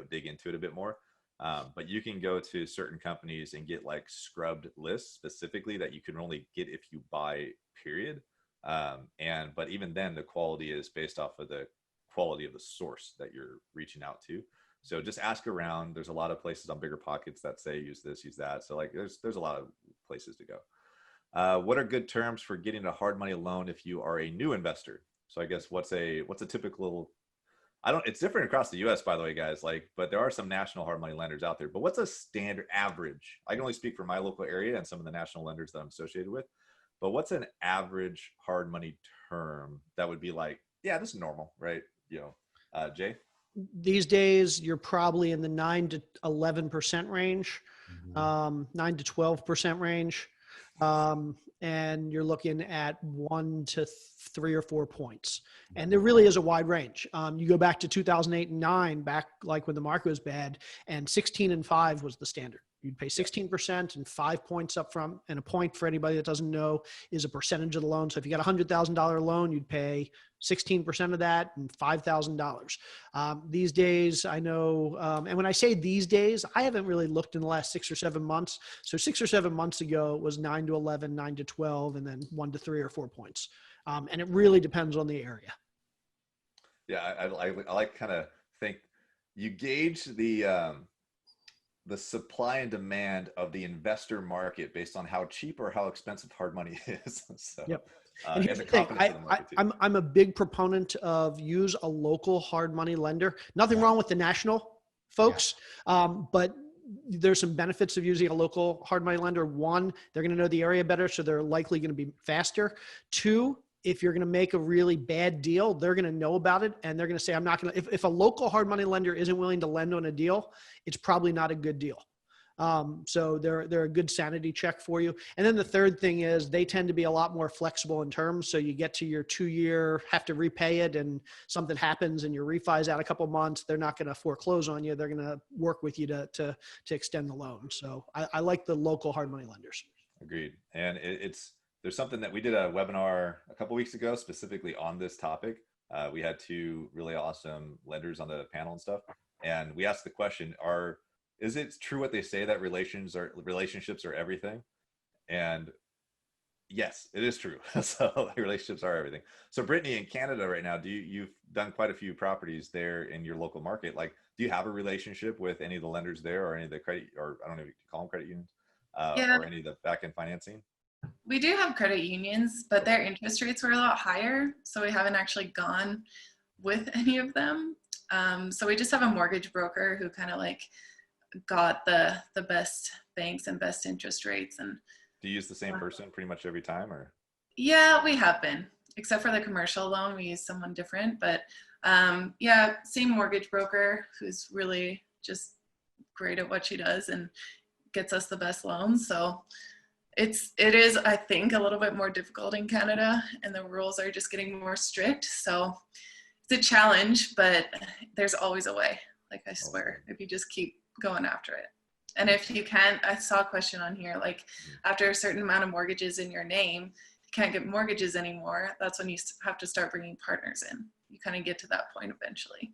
Speaker 1: dig into it a bit more. But you can go to certain companies and get like scrubbed lists specifically that you can only get if you buy, period. But even then, the quality is based off of the quality of the source that you're reaching out to. So just ask around. There's a lot of places on Bigger Pockets that say use this, use that. So like there's a lot of places to go. What are good terms for getting a hard money loan if you are a new investor? So I guess what's a typical, it's different across the US, by the way, guys, but there are some national hard money lenders out there, but what's a standard average? I can only speak for my local area and some of the national lenders that I'm associated with, but what's an average hard money term that would be like, yeah, this is normal, right? Jay?
Speaker 2: These days, you're probably in the 9 to 11% range, 9 to 12% range. And you're looking at 1 to 3 or 4 points. And there really is a wide range. You go back to 2008 and 9, back like when the market was bad, and 16 and 5 was the standard. You'd pay 16% and 5 points up front. And a point, for anybody that doesn't know, is a percentage of the loan. So if you got a $100,000 loan, you'd pay 16% of that and $5,000. These days, I know, and when I say these days, I haven't really looked in the last 6 or 7 months. So 6 or 7 months ago, it was 9 to 11, 9 to 12, and then 1 to 3 or 4 points. And it really depends on the area.
Speaker 1: Yeah, I like kind of think you gauge the supply and demand of the investor market based on how cheap or how expensive hard money is. So,
Speaker 2: yep.
Speaker 1: And the confidence of the market too.
Speaker 2: I'm a big proponent of use a local hard money lender. Nothing wrong with the national folks, but there's some benefits of using a local hard money lender. 1, they're going to know the area better, so they're likely going to be faster. 2, if you're going to make a really bad deal, they're going to know about it, and they're going to say, I'm not going to, if a local hard money lender isn't willing to lend on a deal, it's probably not a good deal. So they're a good sanity check for you. And then the third thing is they tend to be a lot more flexible in terms. So you get to your 2-year, have to repay it, and something happens and your refi's out a couple months, they're not going to foreclose on you. They're going to work with you to extend the loan. So I like the local hard money lenders.
Speaker 1: Agreed. And there's something that we did a webinar a couple weeks ago specifically on this topic. We had 2 really awesome lenders on the panel and stuff. And we asked the question, is it true what they say that relationships are everything? And yes, it is true. So relationships are everything. So Brittany, in Canada right now, you've done quite a few properties there in your local market. Like, do you have a relationship with any of the lenders there, or any of the credit, or I don't know if you call them credit unions, or any of the back-end financing?
Speaker 4: We do have credit unions, but their interest rates were a lot higher. So we haven't actually gone with any of them. So we just have a mortgage broker who kind of like got the best banks and best interest rates. And
Speaker 1: do you use the same person pretty much every time, or?
Speaker 4: Yeah, we have been, except for the commercial loan, we use someone different, but yeah, same mortgage broker who's really just great at what she does and gets us the best loans. So It is, I think, a little bit more difficult in Canada, and the rules are just getting more strict. So it's a challenge, but there's always a way. Like, I swear, if you just keep going after it. And if you can't, I saw a question on here, like after a certain amount of mortgages in your name, you can't get mortgages anymore. That's when you have to start bringing partners in. You kind of get to that point eventually.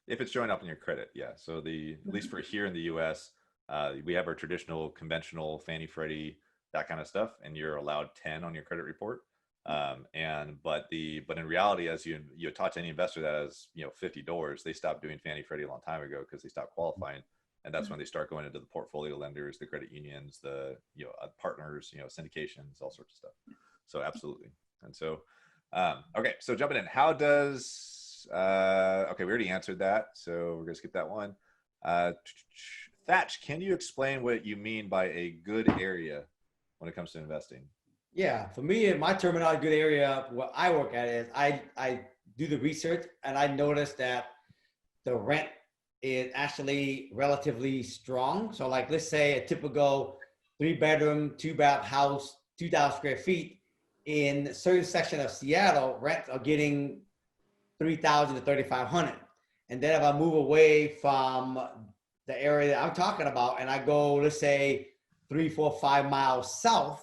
Speaker 1: If it's showing up in your credit, yeah. So at least for here in the U.S., we have our traditional, conventional Fannie, Freddie, that kind of stuff, and you're allowed 10 on your credit report. But in reality, as you talk to any investor that has 50 doors, they stopped doing Fannie, Freddie a long time ago because they stopped qualifying, and that's when they start going into the portfolio lenders, the credit unions, the partners, syndications, all sorts of stuff. So absolutely. And so okay, so jumping in, how does okay, we already answered that, so we're gonna skip that one. Thatch, can you explain what you mean by a good area when it comes to investing?
Speaker 3: Yeah, for me, my terminology, good area, what I work at is I do the research, and I notice that the rent is actually relatively strong. So like, let's say a typical 3-bedroom, 2-bath house, 2,000 square feet in a certain section of Seattle, rents are getting 3,000 to 3,500. And then if I move away from the area that I'm talking about and I go, let's say 3, 4, 5 miles south,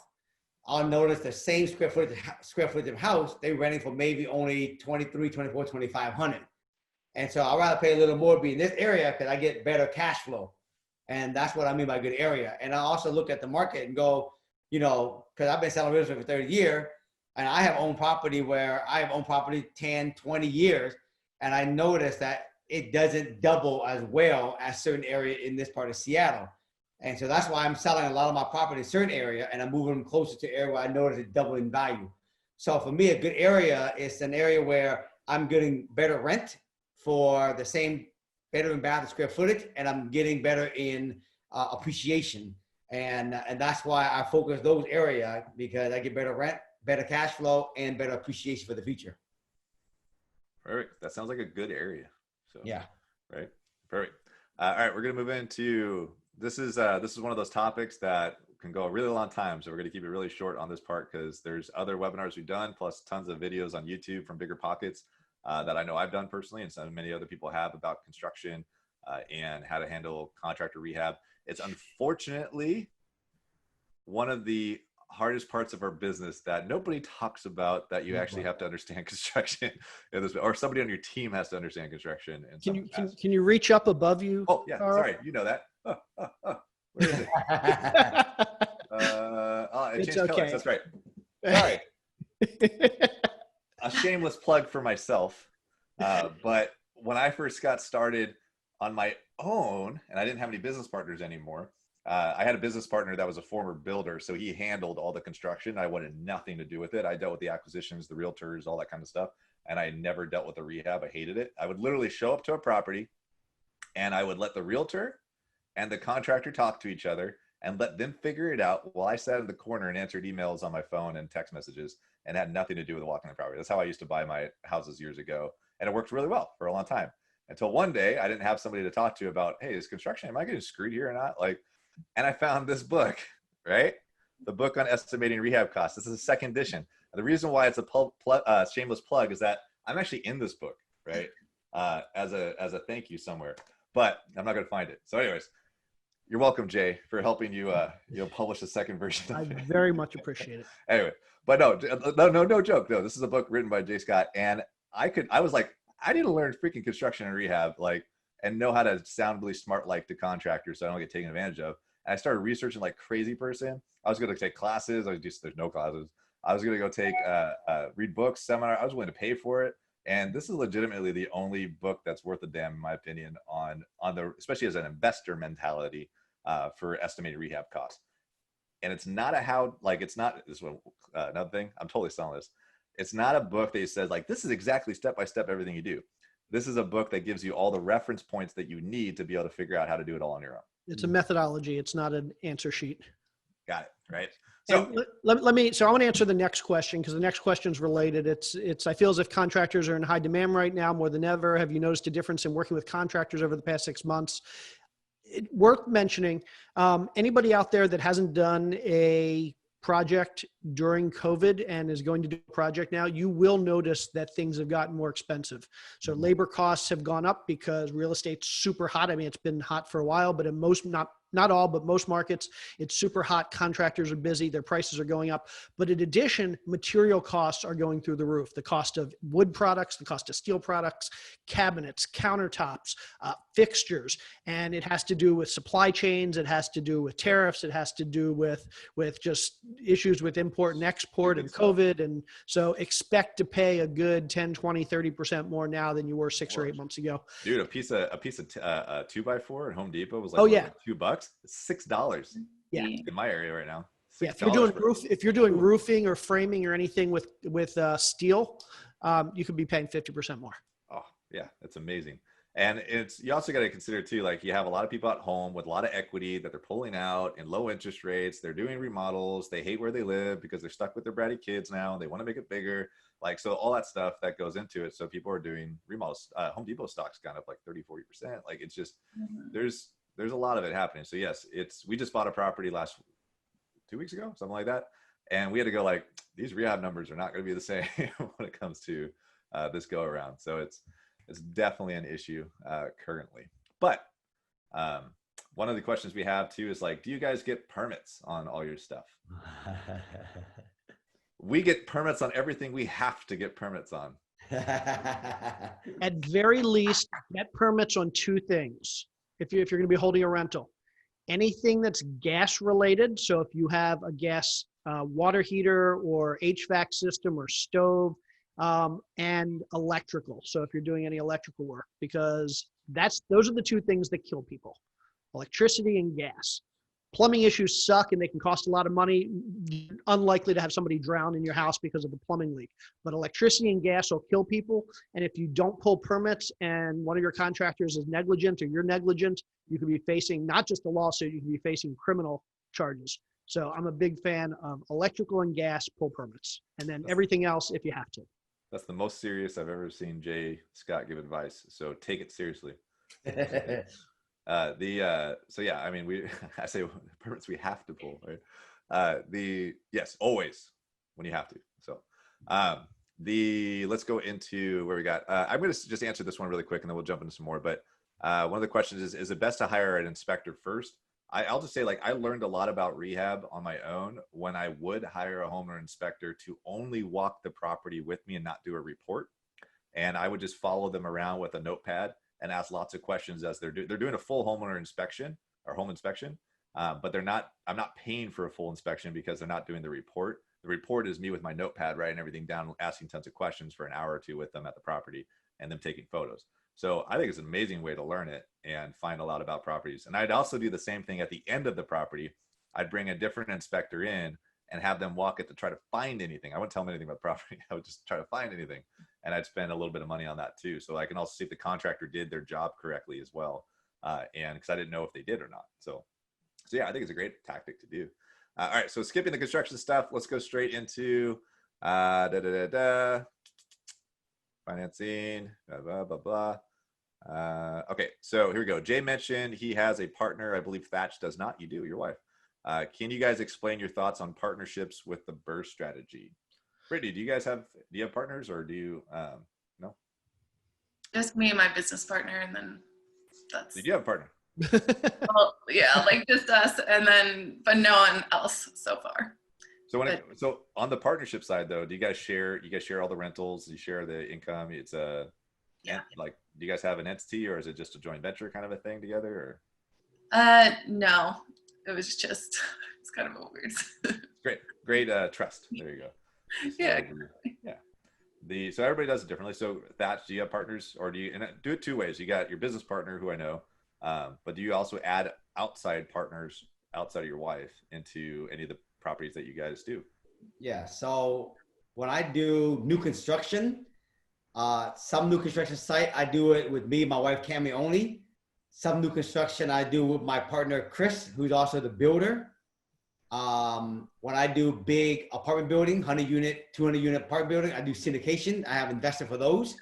Speaker 3: I'll notice the same square footage of house, they're renting for maybe only 23, 24, 2,500. And so I'd rather pay a little more be in this area because I get better cash flow. And that's what I mean by good area. And I also look at the market and go, because I've been selling real estate for 30 years, and I have owned property where I have owned property 10, 20 years. And I noticed that it doesn't double as well as certain area in this part of Seattle. And so that's why I'm selling a lot of my property in a certain area, and I'm moving them closer to area where I notice it double in value. So for me, a good area is an area where I'm getting better rent for the same bedroom and bath and square footage, and I'm getting better in appreciation. And that's why I focus those areas, because I get better rent, better cash flow, and better appreciation for the future.
Speaker 1: Perfect. That sounds like a good area. So
Speaker 3: yeah.
Speaker 1: Right. Perfect. All right, we're gonna move into this is one of those topics that can go a really long time, so we're going to keep it really short on this part because there's other webinars we've done plus tons of videos on YouTube from Bigger Pockets that I know I've done personally, and so many other people have, about construction and how to handle contractor rehab. It's unfortunately one of the hardest parts of our business that nobody talks about, that you actually have to understand construction in this, or somebody on your team has to understand construction.
Speaker 2: Can you reach up above you?
Speaker 1: Oh yeah,
Speaker 2: Carl?
Speaker 1: sorry, you know that. Where is it? It changed colors. That's right. Sorry. A shameless plug for myself. But when I first got started on my own, and I didn't have any business partners anymore, I had a business partner that was a former builder, so he handled all the construction. I wanted nothing to do with it. I dealt with the acquisitions, the realtors, all that kind of stuff, and I never dealt with the rehab. I hated it. I would literally show up to a property, and I would let the realtor and the contractor talk to each other and let them figure it out while I sat in the corner and answered emails on my phone and text messages, and had nothing to do with walking the property. That's how I used to buy my houses years ago, and it worked really well for a long time, until one day I didn't have somebody to talk to about, hey, is construction, am I getting screwed here or not? And I found this book, right? The book on estimating rehab costs. This is a second edition. And the reason why it's a shameless plug is that I'm actually in this book, right? As a thank you somewhere, but I'm not going to find it. So anyways, you're welcome, Jay, for helping you publish the second version.
Speaker 2: I very much appreciate it.
Speaker 1: Anyway, but no joke. No, this is a book written by Jay Scott, and I was like, I need to learn freaking construction and rehab, and know how to sound really smart to contractors, so I don't get taken advantage of. And I started researching like crazy person. I was going to take classes. There's no classes. I was going to go take read books, seminar. I was willing to pay for it. And this is legitimately the only book that's worth a damn, in my opinion, on the, especially as an investor mentality for estimated rehab costs. And it's not it's not this one. Another thing, I'm totally selling this. It's not a book that says this is exactly step by step everything you do. This is a book that gives you all the reference points that you need to be able to figure out how to do it all on your own.
Speaker 2: It's a methodology. It's not an answer sheet.
Speaker 1: Got it. Right. So
Speaker 2: I want to answer the next question, because the next question is related. I feel as if contractors are in high demand right now more than ever. Have you noticed a difference in working with contractors over the past 6 months? Worth mentioning, anybody out there that hasn't done a project during COVID and is going to do a project now, you will notice that things have gotten more expensive. So labor costs have gone up because real estate's super hot. I mean, it's been hot for a while, but in most, not all, but most markets, it's super hot. Contractors are busy. Their prices are going up. But in addition, material costs are going through the roof. The cost of wood products, the cost of steel products, cabinets, countertops, fixtures. And it has to do with supply chains. It has to do with tariffs. It has to do with just issues with import and export and COVID. And so expect to pay a good 10, 20, 30% more now than you were 6 or 8 months ago.
Speaker 1: Dude, a piece of 2x4 at Home Depot was like, like $2. It's $6.
Speaker 2: Yeah,
Speaker 1: in my area right now.
Speaker 2: Yeah, if you're doing roofing or framing or anything with steel, you could be paying 50% more.
Speaker 1: Oh yeah, that's amazing. And you also got to consider too, like you have a lot of people at home with a lot of equity that they're pulling out and low interest rates. They're doing remodels. They hate where they live because they're stuck with their bratty kids now. They want to make it bigger. Like, so all that stuff that goes into it. So people are doing remodels. Home Depot stock's gone up like 30-40%. Like it's just, there's a lot of it happening. So yes, we just bought a property 2 weeks ago, something like that. And we had to go like, these rehab numbers are not going to be the same when it comes to this go around. So it's definitely an issue currently. But one of the questions we have too is like, do you guys get permits on all your stuff? We get permits on everything we have to get permits on.
Speaker 2: At very least, get permits on 2 things. If you're going to be holding a rental, anything that's gas related. So if you have a gas water heater or HVAC system or stove, and electrical. So if you're doing any electrical work, because those are the 2 things that kill people: electricity and gas. Plumbing issues suck and they can cost a lot of money. You're unlikely to have somebody drown in your house because of a plumbing leak. But electricity and gas will kill people. And if you don't pull permits and one of your contractors is negligent or you're negligent, you could be facing not just a lawsuit, you can be facing criminal charges. So I'm a big fan of electrical and gas pull permits, and then everything else if you have to.
Speaker 1: That's the most serious I've ever seen Jay Scott give advice. So take it seriously. So yeah, I mean, I say permits we have to pull, right? Yes, always when you have to. So let's go into where we got, I'm going to just answer this one really quick and then we'll jump into some more. But one of the questions is it best to hire an inspector first? I'll just say, like, I learned a lot about rehab on my own when I would hire a homeowner inspector to only walk the property with me and not do a report. And I would just follow them around with a notepad and ask lots of questions as they're doing a full homeowner inspection or home inspection. But I'm not paying for a full inspection because they're not doing the report. The report is me with my notepad, writing everything down, asking tons of questions for an hour or 2 with them at the property and them taking photos. So I think it's an amazing way to learn it and find a lot about properties. And I'd also do the same thing at the end of the property. I'd bring a different inspector in and have them walk it to try to find anything. I wouldn't tell them anything about the property. I would just try to find anything. And I'd spend a little bit of money on that too. So I can also see if the contractor did their job correctly as well. And because I didn't know if they did or not. So yeah, I think it's a great tactic to do. All right, so skipping the construction stuff, let's go straight into financing, blah, blah, blah. Okay, so here we go. Jay mentioned he has a partner. I believe Thatch does not. You do, your wife. Can you guys explain your thoughts on partnerships with the BRRRR strategy? Brittany, do you have partners or do you, no?
Speaker 4: Just me and my business partner, and then that's.
Speaker 1: Did you have a partner?
Speaker 4: Well, yeah, like just us, and then, but no one else so far.
Speaker 1: So so on the partnership side though, do you guys share all the rentals? Do you share the income? It's like, do you guys have an entity or is it just a joint venture kind of a thing together or?
Speaker 4: No, it was just, it's kind of a weird.
Speaker 1: Great trust. There you go. Yeah. So everybody does it differently. So Thatch, do you have partners or do you do it 2 ways? You got your business partner who I know, but do you also add outside partners outside of your wife into any of the properties that you guys do?
Speaker 3: Yeah. So when I do new construction, some new construction site, I do it with me, my wife, Cammie only. Some new construction I do with my partner, Chris, who's also the builder. When I do big apartment building, 100 unit, 200 unit apartment building, I do syndication. I have invested for those.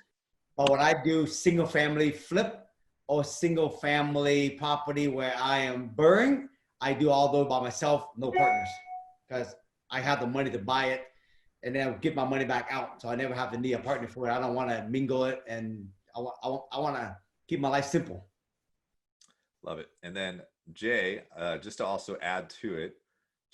Speaker 3: But when I do single family flip or single family property where I am BRRRRing, I do all those by myself, no partners. Because I have the money to buy it and then get my money back out. So I never have to need a partner for it. I don't want to mingle it, and I want to keep my life simple.
Speaker 1: Love it. And then Jay, just to also add to it,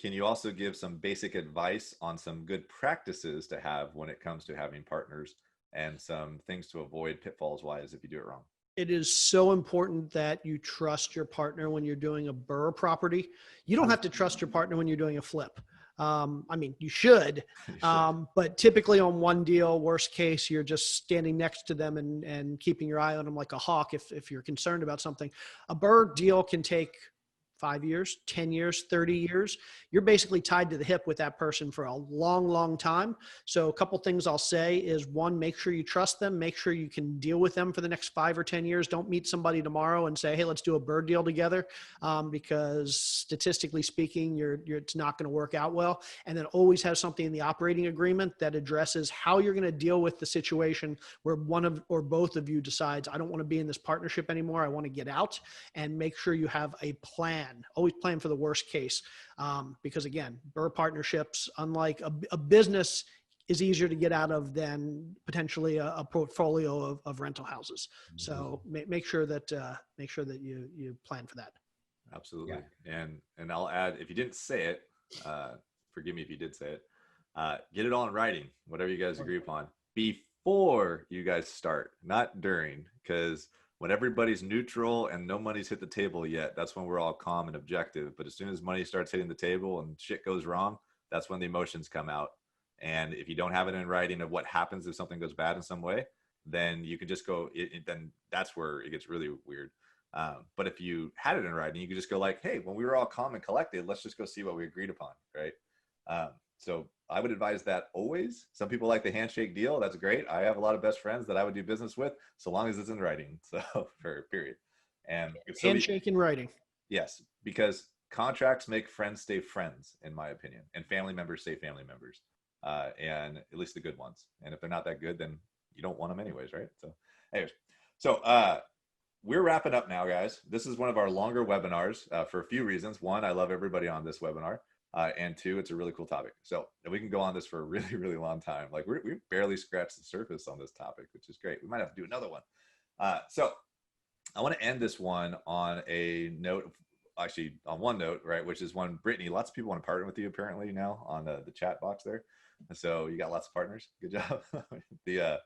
Speaker 1: can you also give some basic advice on some good practices to have when it comes to having partners and some things to avoid pitfalls wise if you do it wrong?
Speaker 2: It is so important that you trust your partner when you're doing a BRRRR property. You don't have to trust your partner when you're doing a flip. I mean, you should, but typically on one deal, worst case, you're just standing next to them and keeping your eye on them like a hawk if you're concerned about something. A BRRRR deal can take 5 years, 10 years, 30 years. You're basically tied to the hip with that person for a long, long time. So a couple things I'll say is, one, make sure you trust them. Make sure you can deal with them for the next 5 or 10 years. Don't meet somebody tomorrow and say, hey, let's do a BRRRR deal together, because statistically speaking, it's not going to work out well. And then always have something in the operating agreement that addresses how you're going to deal with the situation where one of or both of you decides, I don't want to be in this partnership anymore. I want to get out. And make sure you have a plan. Always plan for the worst case. Because again, BRRRR partnerships, unlike a business, is easier to get out of than potentially a portfolio of rental houses. So make sure that you plan for that.
Speaker 1: Absolutely. Yeah. And I'll add, if you didn't say it, forgive me if you did say it, get it all in writing, whatever you guys agree upon, before you guys start, not during, because when everybody's neutral and no money's hit the table yet, that's when we're all calm and objective. But as soon as money starts hitting the table and shit goes wrong, that's when the emotions come out. And if you don't have it in writing of what happens if something goes bad in some way, then you can just go, then that's where it gets really weird. But if you had it in writing, you could just go like, hey, when we were all calm and collected, let's just go see what we agreed upon, right? So I would advise that always. Some people like the handshake deal. That's great. I have a lot of best friends that I would do business with, so long as it's in writing. So for period. And
Speaker 2: handshake in writing.
Speaker 1: Yes, because contracts make friends stay friends, in my opinion, and family members stay family members, and at least the good ones. And if they're not that good, then you don't want them anyways, right? So, anyways, we're wrapping up now, guys. This is one of our longer webinars for a few reasons. One, I love everybody on this webinar. And two, it's a really cool topic. So we can go on this for a really, really long time. Like we barely scratched the surface on this topic, which is great. We might have to do another one. So I want to end this one on a note, actually on one note, right? Which is one, Brittany, lots of people want to partner with you apparently now on the chat box there. So you got lots of partners. Good job. But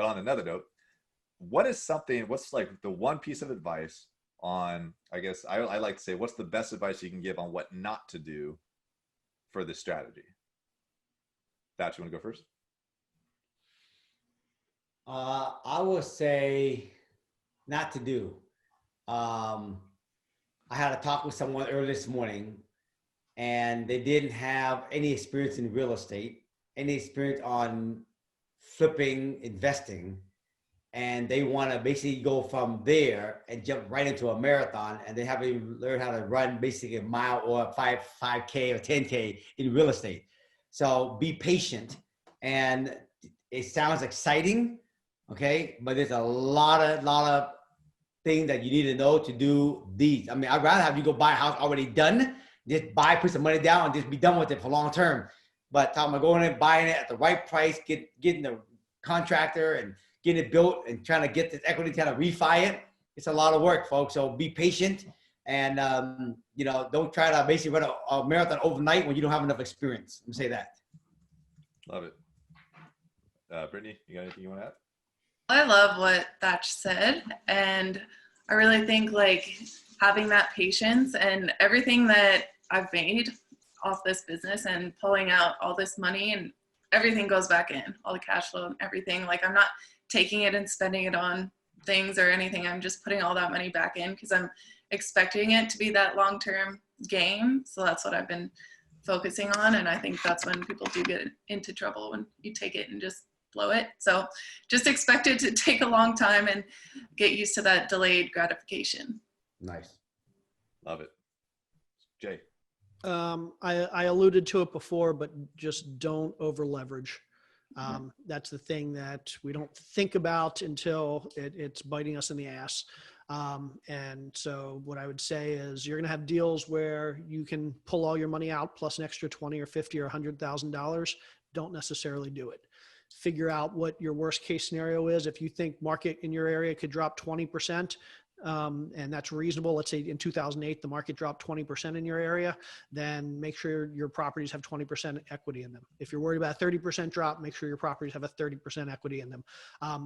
Speaker 1: on another note, what's like the one piece of advice on, I guess I like to say, what's the best advice you can give on what not to do for this strategy? That, you want to go first?
Speaker 3: I would say not to do. I had a talk with someone earlier this morning, and they didn't have any experience in real estate, any experience on flipping, investing. And they want to basically go from there and jump right into a marathon, and they haven't even learned how to run basically a mile or 5K or 10K in real estate. So be patient. And it sounds exciting, okay? But there's a lot of things that you need to know to do these. I mean, I'd rather have you go buy a house already done, just put some money down and just be done with it for long term. But talking about going in, buying it at the right price, getting the contractor and getting it built and trying to get this equity, kind of refi it. It's a lot of work, folks. So be patient and, don't try to basically run a marathon overnight when you don't have enough experience. Let me say that.
Speaker 1: Love it. Brittany, you got anything you want to add?
Speaker 4: I love what Thatch said. And I really think like having that patience and everything that I've made off this business and pulling out all this money and everything goes back in, all the cash flow and everything. Like I'm not taking it and spending it on things or anything. I'm just putting all that money back in because I'm expecting it to be that long-term game. So that's what I've been focusing on. And I think that's when people do get into trouble, when you take it and just blow it. So just expect it to take a long time and get used to that delayed gratification.
Speaker 3: Nice.
Speaker 1: Love it. Jay.
Speaker 2: I alluded to it before, but just don't over leverage. That's the thing that we don't think about until it's biting us in the ass. And so what I would say is you're going to have deals where you can pull all your money out plus an extra 20 or 50 or $100,000. Don't necessarily do it. Figure out what your worst case scenario is. If you think market in your area could drop 20%, and that's reasonable. Let's say in 2008, the market dropped 20% in your area, then make sure your properties have 20% equity in them. If you're worried about a 30% drop, make sure your properties have a 30% equity in them.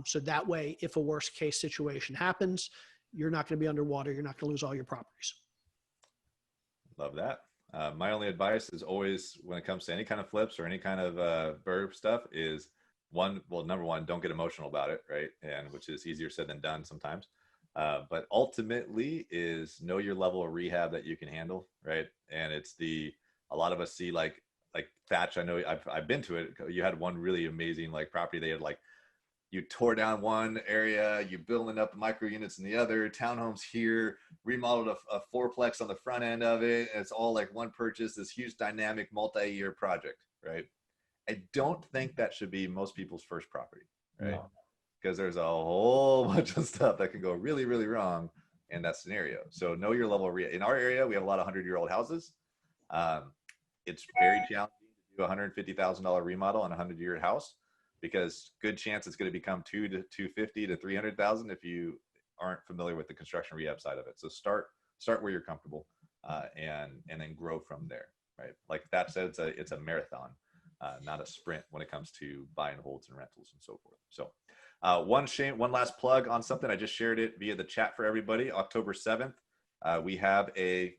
Speaker 2: So that way, if a worst case situation happens, you're not going to be underwater. You're not going to lose all your properties.
Speaker 1: Love that. My only advice is always, when it comes to any kind of flips or any kind of BRRRR stuff, is number one, don't get emotional about it, right? And which is easier said than done sometimes. But ultimately is know your level of rehab that you can handle, right? And it's a lot of us see like Thatch. I know I've been to it. You had one really amazing like property. They had like, you tore down one area, you building up micro units in the other, townhomes here, remodeled a fourplex on the front end of it. And it's all like one purchase, this huge dynamic multi-year project, right? I don't think that should be most people's first property, right? No. Because there's a whole bunch of stuff that can go really, really wrong in that scenario. So know your level of in our area, we have a lot of 100-year-old houses. It's very challenging to do a $150,000 remodel on a 100-year house, because good chance it's going to become $200,000 to $250,000 to $300,000 if you aren't familiar with the construction rehab side of it. So start where you're comfortable, and then grow from there, right? Like that said, it's a marathon, not a sprint when it comes to buy and holds and rentals and so forth. So one last plug on something. I just shared it via the chat for everybody. October 7th, we have a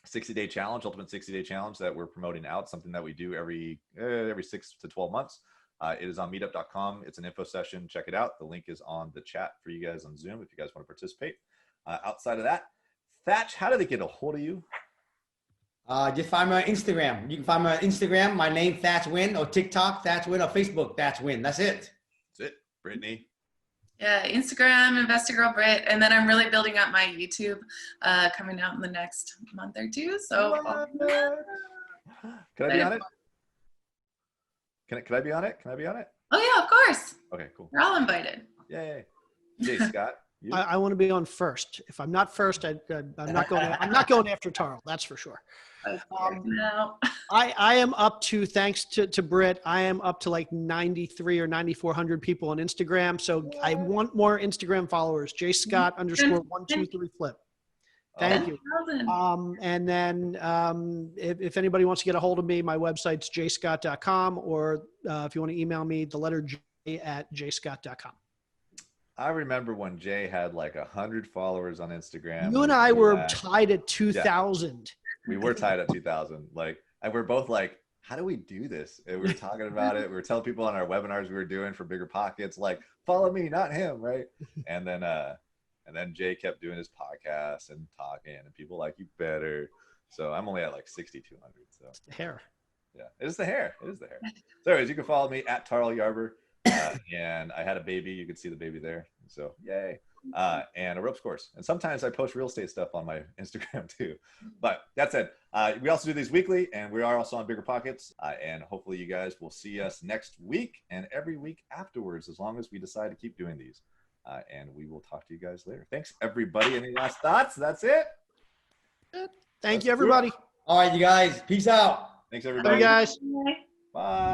Speaker 1: 60-day challenge, ultimate 60-day challenge that we're promoting out, something that we do every 6 to 12 months. It is on meetup.com. It's an info session. Check it out. The link is on the chat for you guys on Zoom if you guys want to participate. Outside of that, Thatch, how do they get a hold of you?
Speaker 3: Just find me on Instagram. You can find me on Instagram. My name, Thatch Win, or TikTok, Thatch Win, or Facebook, Thatch Win. That's it.
Speaker 1: That's it. Brittany?
Speaker 4: Yeah, Instagram, Investor Girl Brit. And then I'm really building up my YouTube coming out in the next month or two. So
Speaker 1: can I be on it? Can I be on it? Can I be on it?
Speaker 4: Oh yeah, of course.
Speaker 1: Okay, cool.
Speaker 4: We're all invited.
Speaker 1: Yay. Jay Scott.
Speaker 2: I want to be on first. If I'm not first, I'm not going. I'm not going after Tarl. That's for sure.
Speaker 4: No.
Speaker 2: I am up to, thanks to Britt, I am up to like 93 or 9,400 people on Instagram. So I want more Instagram followers. JScott_123flip. Thank you. And then if anybody wants to get a hold of me, my website's jscott.com, or if you want to email me, the letter J@jscott.com.
Speaker 1: I remember when Jay had like 100 followers on Instagram.
Speaker 2: You and I were tied at 2,000.
Speaker 1: Yeah, we were tied at 2,000. Like, and we're both like, how do we do this? And we were talking about it. We were telling people on our webinars we were doing for Bigger Pockets, like, follow me, not him, right? And then Jay kept doing his podcast and talking, and people like, you better. So I'm only at like 6,200. So
Speaker 2: it's the hair.
Speaker 1: Yeah, it is the hair. It is the hair. So anyways, you can follow me at Tarl Yarber. And I had a baby. You can see the baby there. So yay. And a ropes course. And sometimes I post real estate stuff on my Instagram too. But that said, we also do these weekly, and we are also on Bigger Pockets. And hopefully you guys will see us next week and every week afterwards, as long as we decide to keep doing these. And we will talk to you guys later. Thanks, everybody. Any last thoughts? That's it.
Speaker 2: Thank you, everybody.
Speaker 3: All right, you guys. Peace out.
Speaker 1: Thanks, everybody.
Speaker 2: Bye, guys.
Speaker 1: Bye.